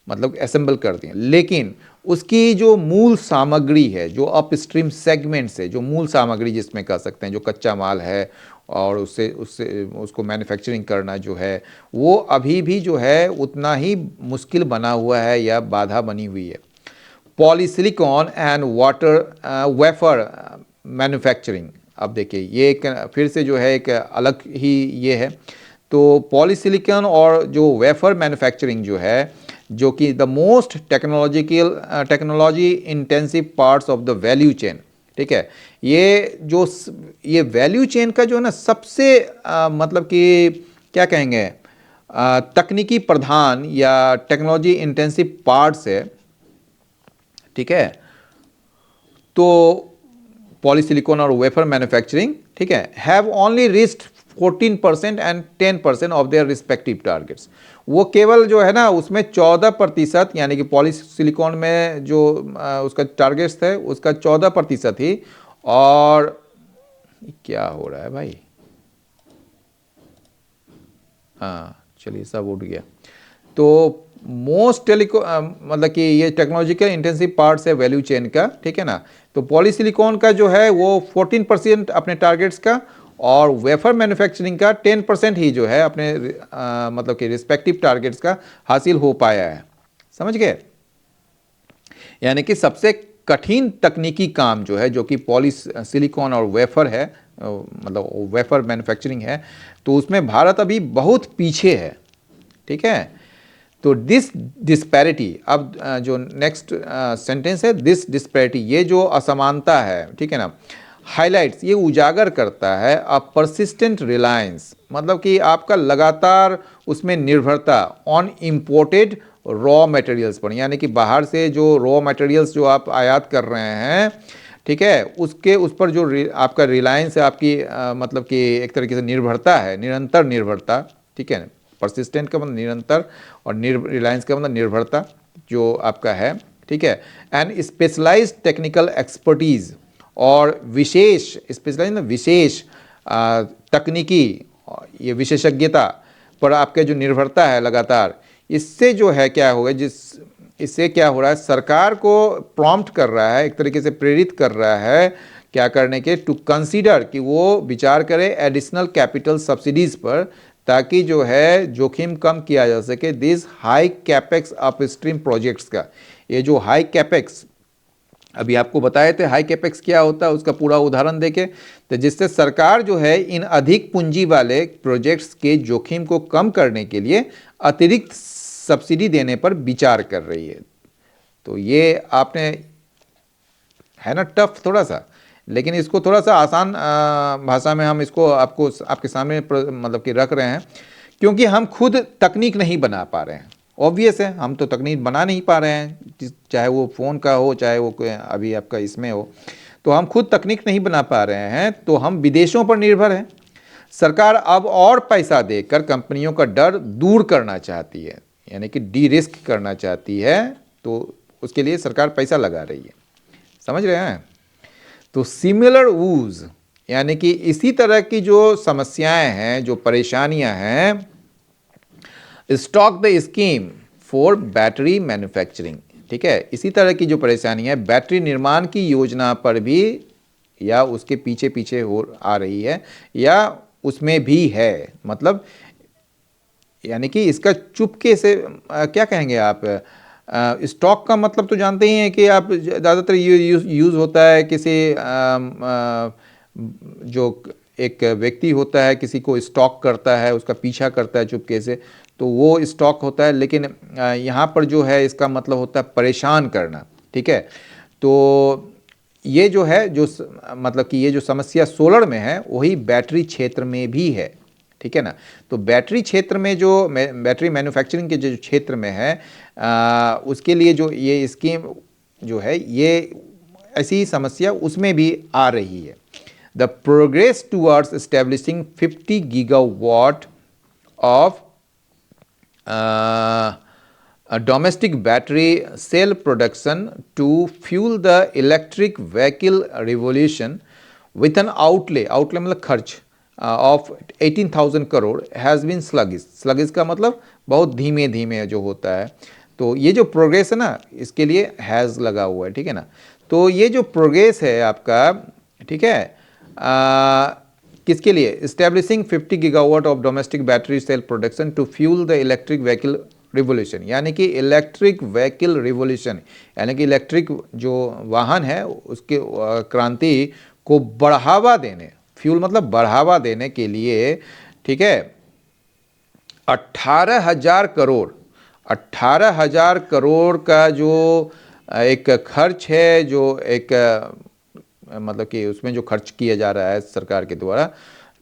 मतलब असेंबल कर दिए, लेकिन उसकी जो मूल सामग्री है, जो अपस्ट्रीम सेगमेंट से जो मूल सामग्री जिसमें कह सकते हैं जो कच्चा माल है और उससे उससे उसको मैन्युफैक्चरिंग करना जो है वो अभी भी जो है उतना ही मुश्किल बना हुआ है या बाधा बनी हुई है। Polysilicon and water wafer manufacturing, अब देखिए ये एक फिर से जो है एक अलग ही ये है। तो पॉलीसिलिकॉन और जो वेफर मैन्युफैक्चरिंग जो है, जो कि the most technology intensive parts of the value chain, ठीक है, ये वैल्यू चेन का जो है ना सबसे मतलब कि क्या कहेंगे तकनीकी प्रधान या टेक्नोलॉजी इंटेंसिव पार्ट्स है, ठीक है। तो पॉलीसिलिकॉन और वेफर मैन्युफैक्चरिंग, ठीक है, have only reached 14% and 10% of their respective targets. वो केवल जो है ना उसमें 14%, यानी कि पॉलीसिलिकॉन में जो उसका टारगेट्स थे उसका 14% ही। और क्या हो रहा है भाई, हाँ चलिए सब उठ गया। तो मोस्ट मतलब कि ये टेक्नोलॉजिकल इंटेंसिव पार्ट्स है वैल्यू चेन का, ठीक है ना। तो पॉलीसिलिकॉन का जो है वो 14% अपने टारगेट्स का, और वेफर मैन्युफैक्चरिंग का 10% ही जो है अपने मतलब कि रिस्पेक्टिव टारगेट्स का हासिल हो पाया है। समझ गए? यानी कि सबसे कठिन तकनीकी काम जो है, जो कि पॉलीसिलिकॉन और वेफर है, मतलब वेफर मैन्युफैक्चरिंग है, तो उसमें भारत अभी बहुत पीछे है, ठीक है। तो दिस डिस्पैरिटी, अब जो नेक्स्ट सेंटेंस है, दिस डिस्पैरिटी, ये जो असमानता है, ठीक है ना, हाइलाइट्स, ये उजागर करता है अ परसिस्टेंट रिलायंस, मतलब कि आपका लगातार उसमें निर्भरता ऑन इम्पोर्टेड रॉ मटेरियल्स पर, यानी कि बाहर से जो रॉ मटेरियल्स जो आप आयात कर रहे हैं, ठीक है, उसके उस पर जो आपका रिलायंस है, आपकी मतलब कि एक तरीके से निर्भरता है, निरंतर निर्भरता, ठीक है। परसिस्टेंट का मतलब निरंतर, और रिलायंस का मतलब निर्भरता जो आपका है, ठीक है। एंड स्पेशलाइज्ड टेक्निकल एक्सपर्टीज, और विशेष, स्पेशलाइज में विशेष तकनीकी, ये विशेषज्ञता पर आपके जो निर्भरता है लगातार, इससे जो है क्या होगा, इससे क्या हो रहा है, सरकार को प्रॉम्प्ट कर रहा है, एक तरीके से प्रेरित कर रहा है क्या करने के, टू कंसीडर, कि वो विचार करे एडिशनल कैपिटल सब्सिडीज पर, ताकि जो है जोखिम कम किया जा सके this high capex upstream projects का। ये जो हाई कैपेक्स, अभी आपको बताए थे हाई कैपेक्स क्या होता है, उसका पूरा उदाहरण देके, तो जिससे सरकार जो है इन अधिक पूंजी वाले प्रोजेक्ट्स के जोखिम को कम करने के लिए अतिरिक्त सब्सिडी देने पर विचार कर रही है। तो ये आपने, है ना टफ थोड़ा सा, लेकिन इसको थोड़ा सा आसान भाषा में हम इसको आपको आपके सामने मतलब कि रख रहे हैं, क्योंकि हम खुद तकनीक नहीं बना पा रहे हैं। ऑब्वियस है, हम तो तकनीक बना नहीं पा रहे हैं, चाहे वो फ़ोन का हो, चाहे वो अभी आपका इसमें हो, तो हम खुद तकनीक नहीं बना पा रहे हैं, तो हम विदेशों पर निर्भर हैं। सरकार अब और पैसा देकर कंपनियों का डर दूर करना चाहती है, यानी कि डी रिस्क करना चाहती है, तो उसके लिए सरकार पैसा लगा रही है। समझ रहे हैं? तो सिमिलर वूज, यानी कि इसी तरह की जो समस्याएं हैं, जो परेशानियां हैं, stock the scheme for battery manufacturing, ठीक है, इसी तरह की जो परेशानी है बैटरी निर्माण की योजना पर भी, या उसके पीछे पीछे हो आ रही है, या उसमें भी है, मतलब यानी कि इसका चुपके से क्या कहेंगे आप, स्टॉक का मतलब तो जानते ही हैं कि आप ज़्यादातर यूज़ होता है किसी जो एक व्यक्ति होता है, किसी को स्टॉक करता है, उसका पीछा करता है चुपके से, तो वो स्टॉक होता है। लेकिन यहाँ पर जो है इसका मतलब होता है परेशान करना, ठीक है। तो ये जो है, जो मतलब कि ये जो समस्या सोलर में है, वही बैटरी क्षेत्र में भी है, ठीक है ना। तो बैटरी क्षेत्र में जो बैटरी मैन्युफैक्चरिंग के जो क्षेत्र में है, उसके लिए जो ये स्कीम जो है, ये ऐसी समस्या उसमें भी आ रही है। The progress towards establishing 50 gigawatt of domestic battery cell production to fuel the electric vehicle revolution with an outlay मतलब खर्च of 18,000 crore has been sluggish का मतलब बहुत धीमे धीमे जो होता है। तो ये जो प्रोग्रेस है ना, इसके लिए हैज़ लगा हुआ है, ठीक है ना। तो ये जो प्रोग्रेस है आपका, ठीक है, किसके लिए, establishing 50 gigawatt of domestic battery cell production to fuel the electric vehicle revolution, यानी कि इलेक्ट्रिक व्हीकल रिवोल्यूशन, यानी कि इलेक्ट्रिक जो वाहन है उसके क्रांति को बढ़ावा देने, फ्यूल मतलब बढ़ावा देने के लिए, ठीक है, 18,000 करोड़, 18,000 करोड़ का जो एक खर्च है, जो एक मतलब कि उसमें जो खर्च किया जा रहा है सरकार के द्वारा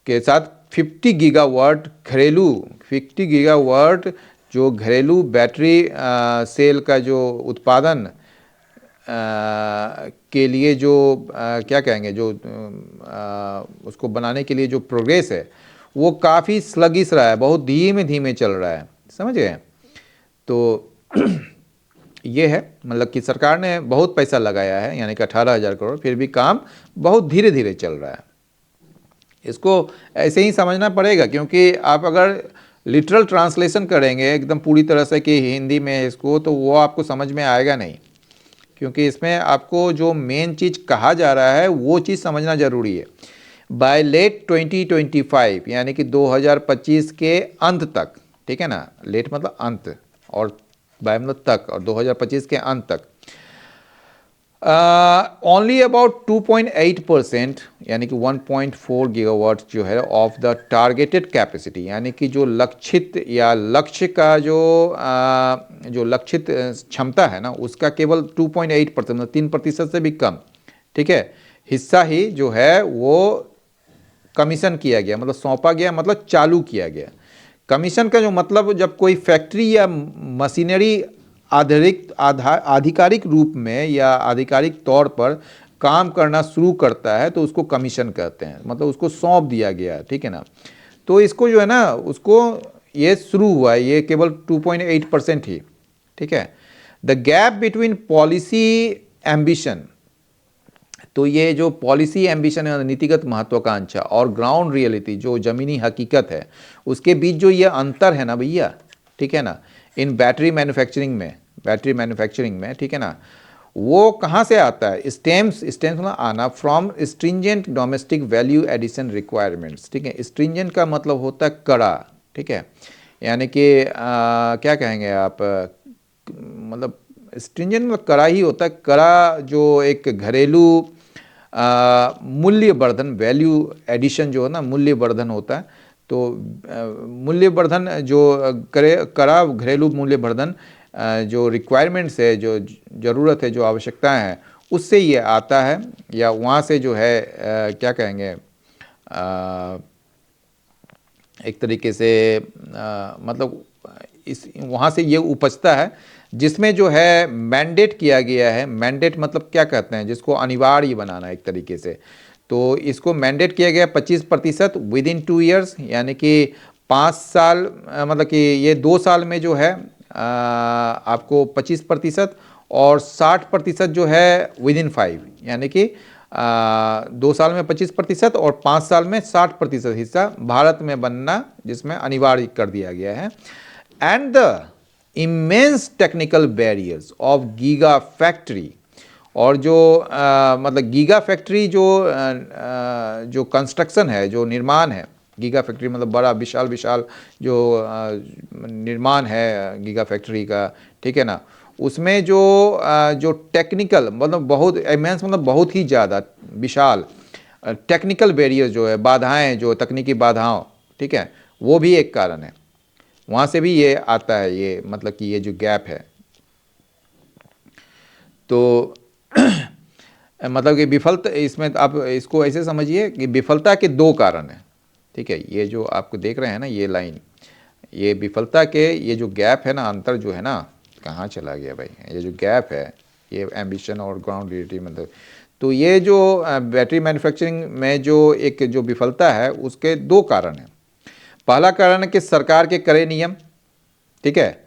के साथ 50 गीगावाट घरेलू, 50 गीगावाट जो घरेलू बैटरी सेल का जो उत्पादन के लिए जो क्या कहेंगे, जो उसको बनाने के लिए जो प्रोग्रेस है वो काफ़ी स्लगिश रहा है, बहुत धीमे धीमे चल रहा है, समझ गए। तो ये है, मतलब कि सरकार ने बहुत पैसा लगाया है, यानी कि 18,000 करोड़, फिर भी काम बहुत धीरे धीरे चल रहा है। इसको ऐसे ही समझना पड़ेगा, क्योंकि आप अगर लिटरल ट्रांसलेशन करेंगे एकदम पूरी तरह से कि हिंदी में इसको, तो वो आपको समझ में आएगा नहीं, क्योंकि इसमें आपको जो मेन चीज़ कहा जा रहा है वो चीज़ समझना ज़रूरी है। बाय लेट 2025, यानी कि 2025 के अंत तक, ठीक है ना, लेट मतलब अंत और बाय मतलब तक, और 2025 के अंत तक ओनली अबाउट 2.8%, यानी कि 1.4 गीगावाट जो है ऑफ द टारगेटेड कैपेसिटी, यानी कि जो लक्षित या लक्ष्य का जो लक्षित क्षमता है ना, उसका केवल 2.8%, मतलब 3% से भी कम, ठीक है, हिस्सा ही जो है वो कमीशन किया गया, मतलब सौंपा गया, मतलब चालू किया गया। कमीशन का जो मतलब, जब कोई फैक्ट्री या मशीनरी आधिकारिक रूप में या आधिकारिक तौर पर काम करना शुरू करता है तो उसको कमीशन कहते हैं, मतलब उसको सौंप दिया गया, ठीक है ना। तो इसको जो है ना, उसको ये शुरू हुआ है, ये केवल 2.8% ही, ठीक है। The gap between policy ambition, तो ये जो पॉलिसी एम्बिशन है, नीतिगत महत्वाकांक्षा, और ग्राउंड रियलिटी, जो ज़मीनी हकीकत है, उसके बीच जो ये अंतर है ना भैया, ठीक है ना, इन बैटरी मैन्युफैक्चरिंग में, ठीक है ना, वो कहाँ से आता है? स्टेम्स मतलब आना from stringent domestic value addition requirements, ठीक है। स्ट्रिंजेंट का मतलब होता है कड़ा, ठीक है, यानी कि क्या कहेंगे आप, मतलब स्ट्रिंजेंट मतलब कड़ा ही होता है। कड़ा जो एक घरेलू मूल्य वर्धन, वैल्यू एडिशन जो है ना, मूल्य वर्धन होता है। तो मूल्य वर्धन जो कड़ा घरेलू मूल्य वर्धन जो रिक्वायरमेंट्स है, जो ज़रूरत है, जो आवश्यकताएं हैं, उससे ये आता है, या वहाँ से जो है क्या कहेंगे, एक तरीके से मतलब इस वहाँ से ये उपजता है, जिसमें जो है मैंडेट किया गया है। मैंडेट मतलब क्या कहते हैं, जिसको अनिवार्य बनाना एक तरीके से। तो इसको मैंडेट किया गया 25% विद इन 2 ईयर्स, यानी कि 5 साल, मतलब कि ये 2 साल में जो है आपको 25%, और 60% जो है विद इन 5, यानी कि 2 साल में 25% और 5 साल में 60% हिस्सा भारत में बनना, जिसमें अनिवार्य कर दिया गया है। And the immense technical barriers of giga factory, और जो मतलब गीगा फैक्ट्री जो कंस्ट्रक्शन है, जो निर्माण है, गीगा फैक्ट्री मतलब बड़ा विशाल विशाल जो निर्माण है गीगा फैक्ट्री का, ठीक है ना, उसमें जो टेक्निकल मतलब बहुत इमेंस मतलब बहुत ही ज़्यादा विशाल टेक्निकल बैरियर जो है, बाधाएं, जो तकनीकी बाधाओं, ठीक है, वो भी एक कारण है। वहाँ से भी ये आता है, ये मतलब कि ये जो गैप है। तो मतलब कि विफलता, इसमें आप इसको ऐसे समझिए कि विफलता के 2 कारण हैं, ठीक है। ये जो आपको देख रहे हैं ना, ये लाइन, ये विफलता के, ये जो गैप है ना, अंतर जो है ना, कहाँ चला गया भाई, ये जो गैप है, ये एम्बिशन और ग्राउंड रियलिटी, मतलब तो ये जो बैटरी मैन्युफैक्चरिंग में जो एक जो विफलता है, उसके 2 कारण हैं। पहला कारण है कि सरकार के कड़े नियम, ठीक है,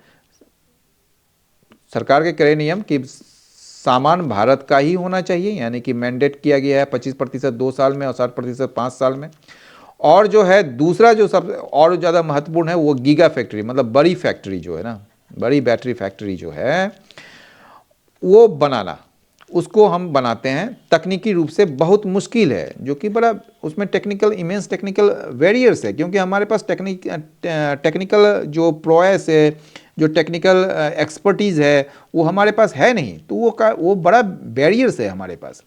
सरकार के कड़े नियम कि सामान भारत का ही होना चाहिए, यानी कि मैंडेट किया गया है 25% 2 साल में और 60% 5 साल में। और जो है दूसरा जो सब और ज़्यादा महत्वपूर्ण है, वो गीगा फैक्ट्री, मतलब बड़ी फैक्ट्री जो है ना, बड़ी बैटरी फैक्ट्री जो है वो बनाना, उसको हम बनाते हैं तकनीकी रूप से बहुत मुश्किल है, जो कि बड़ा उसमें टेक्निकल इमेंस टेक्निकल वेरियर्स है, क्योंकि हमारे पास टेक्निकल जो प्रोएस है, जो टेक्निकल एक्सपर्टीज़ है, वो हमारे पास है नहीं। तो वो बड़ा बैरियर्स है हमारे पास।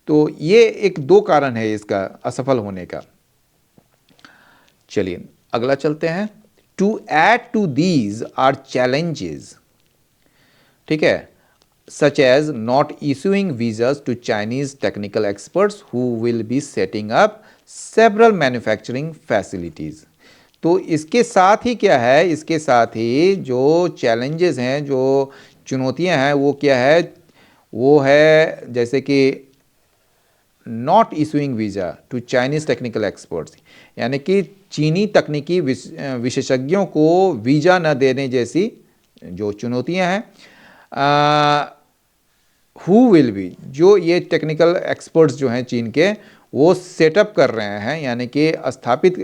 तो ये एक 2 कारण है इसका असफल होने का। चलिए अगला चलते हैं। To add to these are challenges, ठीक है, such as not issuing visas to Chinese technical experts who will be setting up several manufacturing facilities। तो इसके साथ ही क्या है, इसके साथ ही जो चैलेंजेस हैं, जो चुनौतियां हैं, वो क्या है, वो है जैसे कि not issuing visa to Chinese technical experts, यानी कि चीनी तकनीकी विशेषज्ञों को वीज़ा न देने जैसी जो चुनौतियां हैं। हु विल बी, जो ये टेक्निकल एक्सपर्ट्स जो हैं चीन के, वो सेटअप कर रहे हैं, यानी कि स्थापित,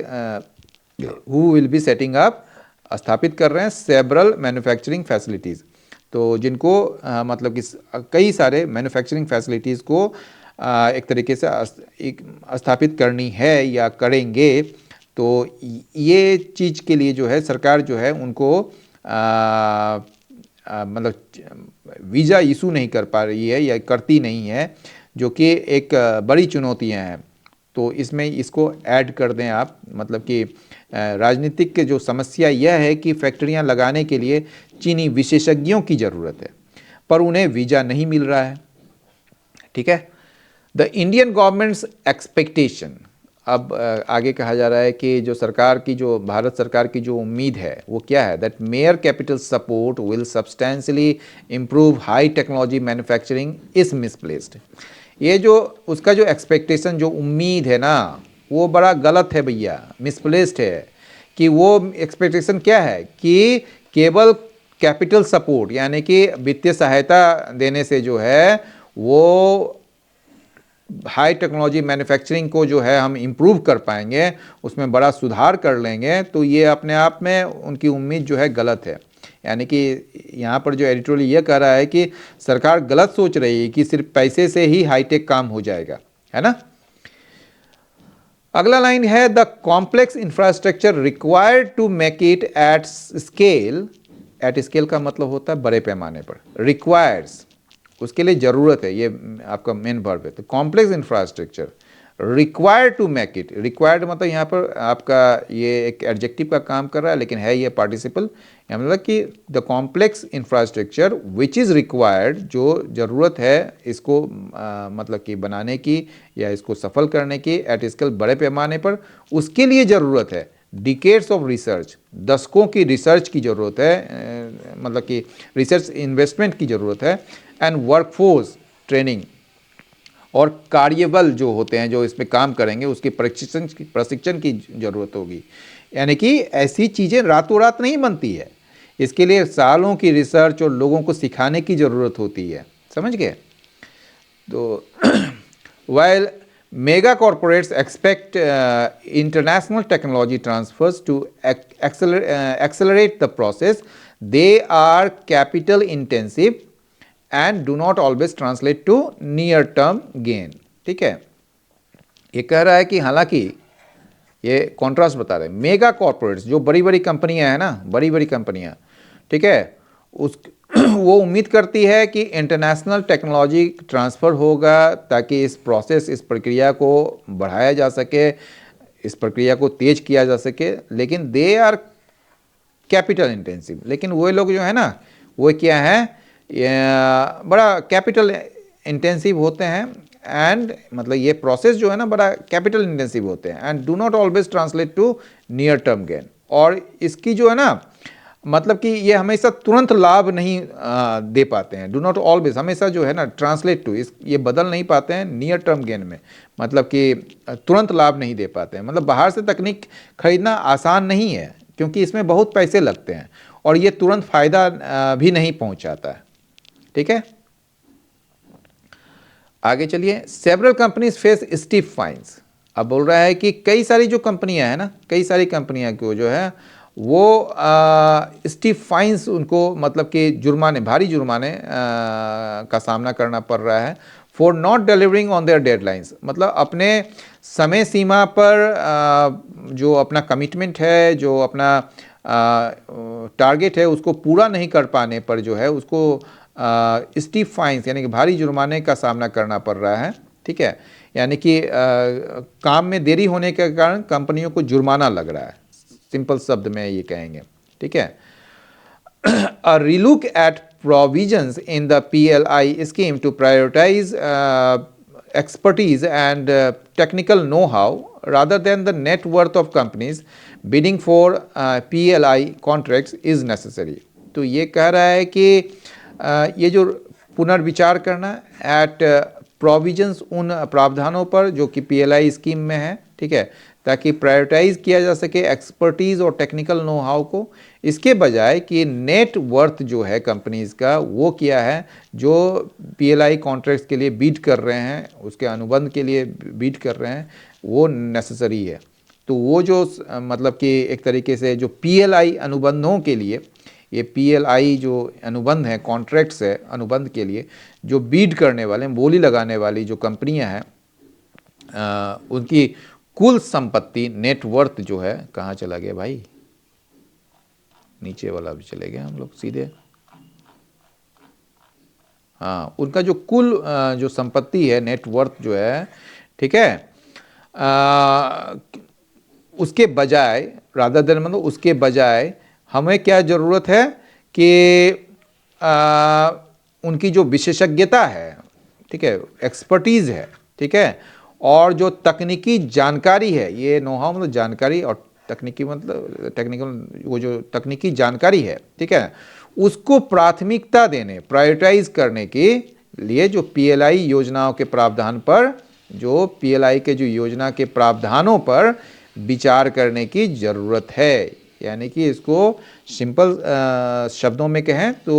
who will be setting up, स्थापित कर रहे हैं सेवरल मैन्युफैक्चरिंग फैसिलिटीज़। तो जिनको मतलब कि कई सारे मैन्युफैक्चरिंग फैसिलिटीज़ को एक तरीके से स्थापित करनी है या करेंगे। तो ये चीज़ के लिए जो है सरकार जो है उनको मतलब वीज़ा इशू नहीं कर पा रही है या करती नहीं है, जो कि एक बड़ी चुनौतियां हैं। तो इसमें इसको ऐड कर दें आप, मतलब कि राजनीतिक के जो समस्या यह है कि फैक्ट्रियां लगाने के लिए चीनी विशेषज्ञों की ज़रूरत है, पर उन्हें वीज़ा नहीं मिल रहा है। ठीक है। द इंडियन गवर्नमेंट्स एक्सपेक्टेशन, अब आगे कहा जा रहा है कि जो सरकार की, जो भारत सरकार की जो उम्मीद है वो क्या है, that mayor capital support will substantially improve high technology manufacturing is misplaced. ये जो उसका जो एक्सपेक्टेशन, जो उम्मीद है ना, वो बड़ा गलत है भैया, मिसप्लेस्ड है। कि वो एक्सपेक्टेशन क्या है कि केवल कैपिटल सपोर्ट, यानी कि वित्तीय सहायता देने से जो है वो हाई टेक्नोलॉजी मैन्युफैक्चरिंग को जो है हम इम्प्रूव कर पाएंगे, उसमें बड़ा सुधार कर लेंगे। तो ये अपने आप में उनकी उम्मीद जो है गलत है। यानी कि यहाँ पर जो एडिटोरियल ये कह रहा है कि सरकार गलत सोच रही है कि सिर्फ पैसे से ही हाईटेक काम हो जाएगा, है ना। अगला लाइन है, the complex infrastructure required to make it at scale. At scale का मतलब होता है बड़े पैमाने पर, रिक्वायर्स उसके लिए ज़रूरत है, ये आपका मेन वर्ब है। तो complex infrastructure required to make it, required मतलब यहाँ पर आपका ये एक एडजेक्टिव का काम कर रहा है, लेकिन है ये पार्टिसिपल। मतलब कि the complex infrastructure which is required, जो ज़रूरत है इसको मतलब कि बनाने की या इसको सफल करने की एट स्केल बड़े पैमाने पर, उसके लिए ज़रूरत है डिकेड्स ऑफ रिसर्च, दशकों की रिसर्च की ज़रूरत है, मतलब कि रिसर्च इन्वेस्टमेंट की ज़रूरत है, एंड वर्कफोर्स ट्रेनिंग, और कार्यबल जो होते हैं जो इसमें काम करेंगे उसके प्रशिक्षण की ज़रूरत होगी। यानी कि ऐसी चीज़ें रातों रात नहीं बनती है, इसके लिए सालों की रिसर्च और लोगों को सिखाने की ज़रूरत होती है, समझ गए। तो while mega corporates expect international technology transfers to accelerate the process, they are capital intensive and do not always translate to near term gain। ठीक है। ये कह रहा है कि हालांकि ये कॉन्ट्रास्ट बता रहे हैं, मेगा कॉर्पोरेट्स जो बड़ी बड़ी कंपनियां हैं ना, बड़ी बड़ी कंपनियां, ठीक है, उस वो उम्मीद करती है कि इंटरनेशनल टेक्नोलॉजी ट्रांसफ़र होगा ताकि इस प्रोसेस, इस प्रक्रिया को बढ़ाया जा सके, इस प्रक्रिया को तेज किया जा सके, लेकिन दे आर कैपिटल इंटेंसिव। लेकिन वो लोग जो है ना, वो क्या है, बड़ा कैपिटल इंटेंसिव होते हैं, एंड मतलब ये प्रोसेस जो है ना बड़ा कैपिटल इंटेंसिव होते हैं, and do not always translate to near term gain. और इसकी जो है ना, मतलब कि ये हमेशा तुरंत लाभ नहीं दे पाते हैं। डू नॉट ऑलवेज, हमेशा जो है ना ट्रांसलेट टू, इस ये बदल नहीं पाते हैं नियर टर्म गेन में, मतलब कि तुरंत लाभ नहीं दे पाते हैं। मतलब बाहर से तकनीक खरीदना आसान नहीं है, क्योंकि इसमें बहुत पैसे लगते हैं और ये तुरंत फ़ायदा भी नहीं पहुंचाता है। ठीक है, आगे चलिए। Several companies face steep fines. अब बोल रहा है कि कई सारी जो कंपनियां हैं ना, कई सारी कंपनियां को जो है वो स्टीफ फाइन्स, उनको मतलब कि जुर्माने, भारी जुर्माने का सामना करना पड़ रहा है for not delivering on their deadlines. मतलब अपने समय सीमा पर जो अपना कमिटमेंट है, जो अपना टारगेट है, उसको पूरा नहीं कर पाने पर जो है उसको स्टीफ फाइन्स यानी कि भारी जुर्माने का सामना करना पड़ रहा है। ठीक है, यानी कि काम में देरी होने के कारण कंपनियों को जुर्माना लग रहा है, सिंपल शब्द में ये कहेंगे। ठीक है, a relook at provisions in the PLI scheme to prioritize expertise and technical know-how rather than the net worth of companies bidding for PLI contracts is necessary। तो ये कह रहा है कि ये जो पुनर्विचार करना एट प्रोविजंस, उन प्रावधानों पर जो कि पीएलआई स्कीम में है, ठीक है, ताकि प्रायोरिटाइज किया जा सके एक्सपर्टीज़ और टेक्निकल नो हाउ को, इसके बजाय कि नेट वर्थ जो है कंपनीज़ का वो किया है जो पीएलआई कॉन्ट्रैक्ट्स के लिए बीड कर रहे हैं, उसके अनुबंध के लिए बीड कर रहे हैं, वो नेसेसरी है। तो वो जो मतलब कि एक तरीके से जो पीएलआई अनुबंधों के लिए, ये पीएलआई जो अनुबंध है, कॉन्ट्रैक्ट्स है, अनुबंध के लिए जो बीड करने वाले, बोली लगाने वाली जो कंपनियां हैं, उनकी कुल संपत्ति नेटवर्थ जो है, कहाँ चला गया भाई, नीचे वाला भी चले गए हम लोग सीधे, हाँ, उनका जो कुल जो संपत्ति है, नेटवर्थ जो है, ठीक है, उसके बजाय रादर देन, मतलब उसके बजाय हमें क्या ज़रूरत है कि उनकी जो विशेषज्ञता है, ठीक है, एक्सपर्टीज़ है, ठीक है, और जो तकनीकी जानकारी है, ये नो हाउ मतलब जानकारी, और तकनीकी मतलब टेक्निकल, वो जो तकनीकी जानकारी है, ठीक है, उसको प्राथमिकता देने, प्रायोरिटाइज करने के लिए जो पीएलआई योजनाओं के प्रावधान पर, जो पीएलआई के जो योजना के प्रावधानों पर विचार करने की ज़रूरत है। यानी कि इसको सिंपल शब्दों में कहें तो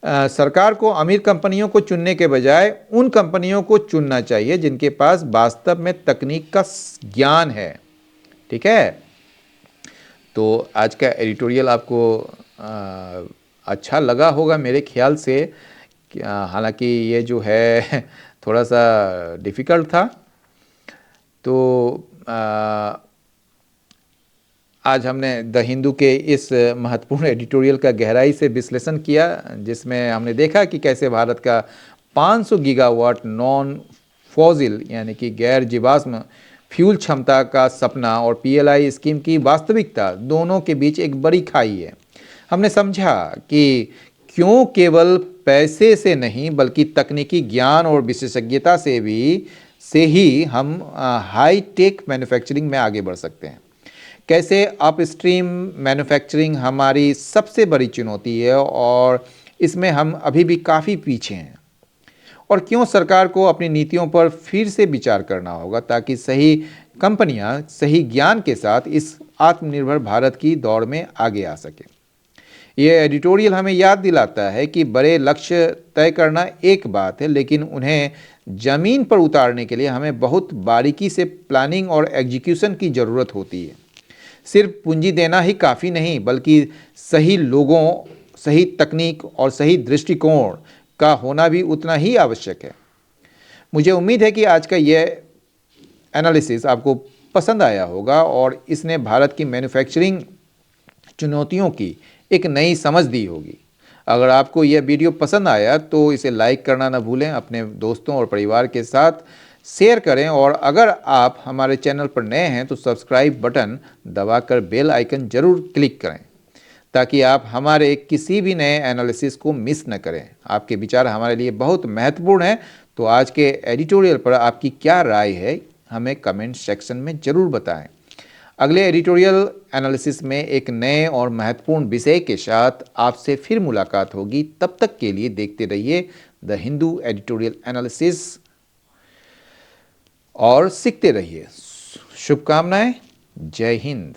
सरकार को अमीर कंपनियों को चुनने के बजाय उन कंपनियों को चुनना चाहिए जिनके पास वास्तव में तकनीक का ज्ञान है, ठीक है। तो आज का एडिटोरियल आपको अच्छा लगा होगा मेरे ख्याल से, हालांकि ये जो है थोड़ा सा डिफ़िकल्ट था। तो आज हमने द हिंदू के इस महत्वपूर्ण एडिटोरियल का गहराई से विश्लेषण किया, जिसमें हमने देखा कि कैसे भारत का 500 गीगावाट नॉन फॉसिल यानी कि गैर जीवाश्म फ्यूल क्षमता का सपना और पीएलआई स्कीम की वास्तविकता दोनों के बीच एक बड़ी खाई है। हमने समझा कि क्यों केवल पैसे से नहीं बल्कि तकनीकी ज्ञान और विशेषज्ञता से ही हम हाई टेक मैन्युफैक्चरिंग में आगे बढ़ सकते हैं। कैसे अपस्ट्रीम मैन्युफैक्चरिंग हमारी सबसे बड़ी चुनौती है और इसमें हम अभी भी काफ़ी पीछे हैं, और क्यों सरकार को अपनी नीतियों पर फिर से विचार करना होगा ताकि सही कंपनियां सही ज्ञान के साथ इस आत्मनिर्भर भारत की दौड़ में आगे आ सके। ये एडिटोरियल हमें याद दिलाता है कि बड़े लक्ष्य तय करना एक बात है, लेकिन उन्हें ज़मीन पर उतारने के लिए हमें बहुत बारीकी से प्लानिंग और एग्जीक्यूशन की ज़रूरत होती है। सिर्फ पूंजी देना ही काफ़ी नहीं, बल्कि सही लोगों, सही तकनीक और सही दृष्टिकोण का होना भी उतना ही आवश्यक है। मुझे उम्मीद है कि आज का ये एनालिसिस आपको पसंद आया होगा और इसने भारत की मैन्युफैक्चरिंग चुनौतियों की एक नई समझ दी होगी। अगर आपको यह वीडियो पसंद आया तो इसे लाइक करना ना भूलें, अपने दोस्तों और परिवार के साथ शेयर करें, और अगर आप हमारे चैनल पर नए हैं तो सब्सक्राइब बटन दबाकर बेल आइकन जरूर क्लिक करें ताकि आप हमारे किसी भी नए एनालिसिस को मिस न करें। आपके विचार हमारे लिए बहुत महत्वपूर्ण हैं। तो आज के एडिटोरियल पर आपकी क्या राय है हमें कमेंट सेक्शन में ज़रूर बताएं। अगले एडिटोरियल एनालिसिस में एक नए और महत्वपूर्ण विषय के साथ आपसे फिर मुलाकात होगी। तब तक के लिए देखते रहिए द हिंदू एडिटोरियल एनालिसिस और सीखते रहिए। शुभकामनाएं। जय हिंद।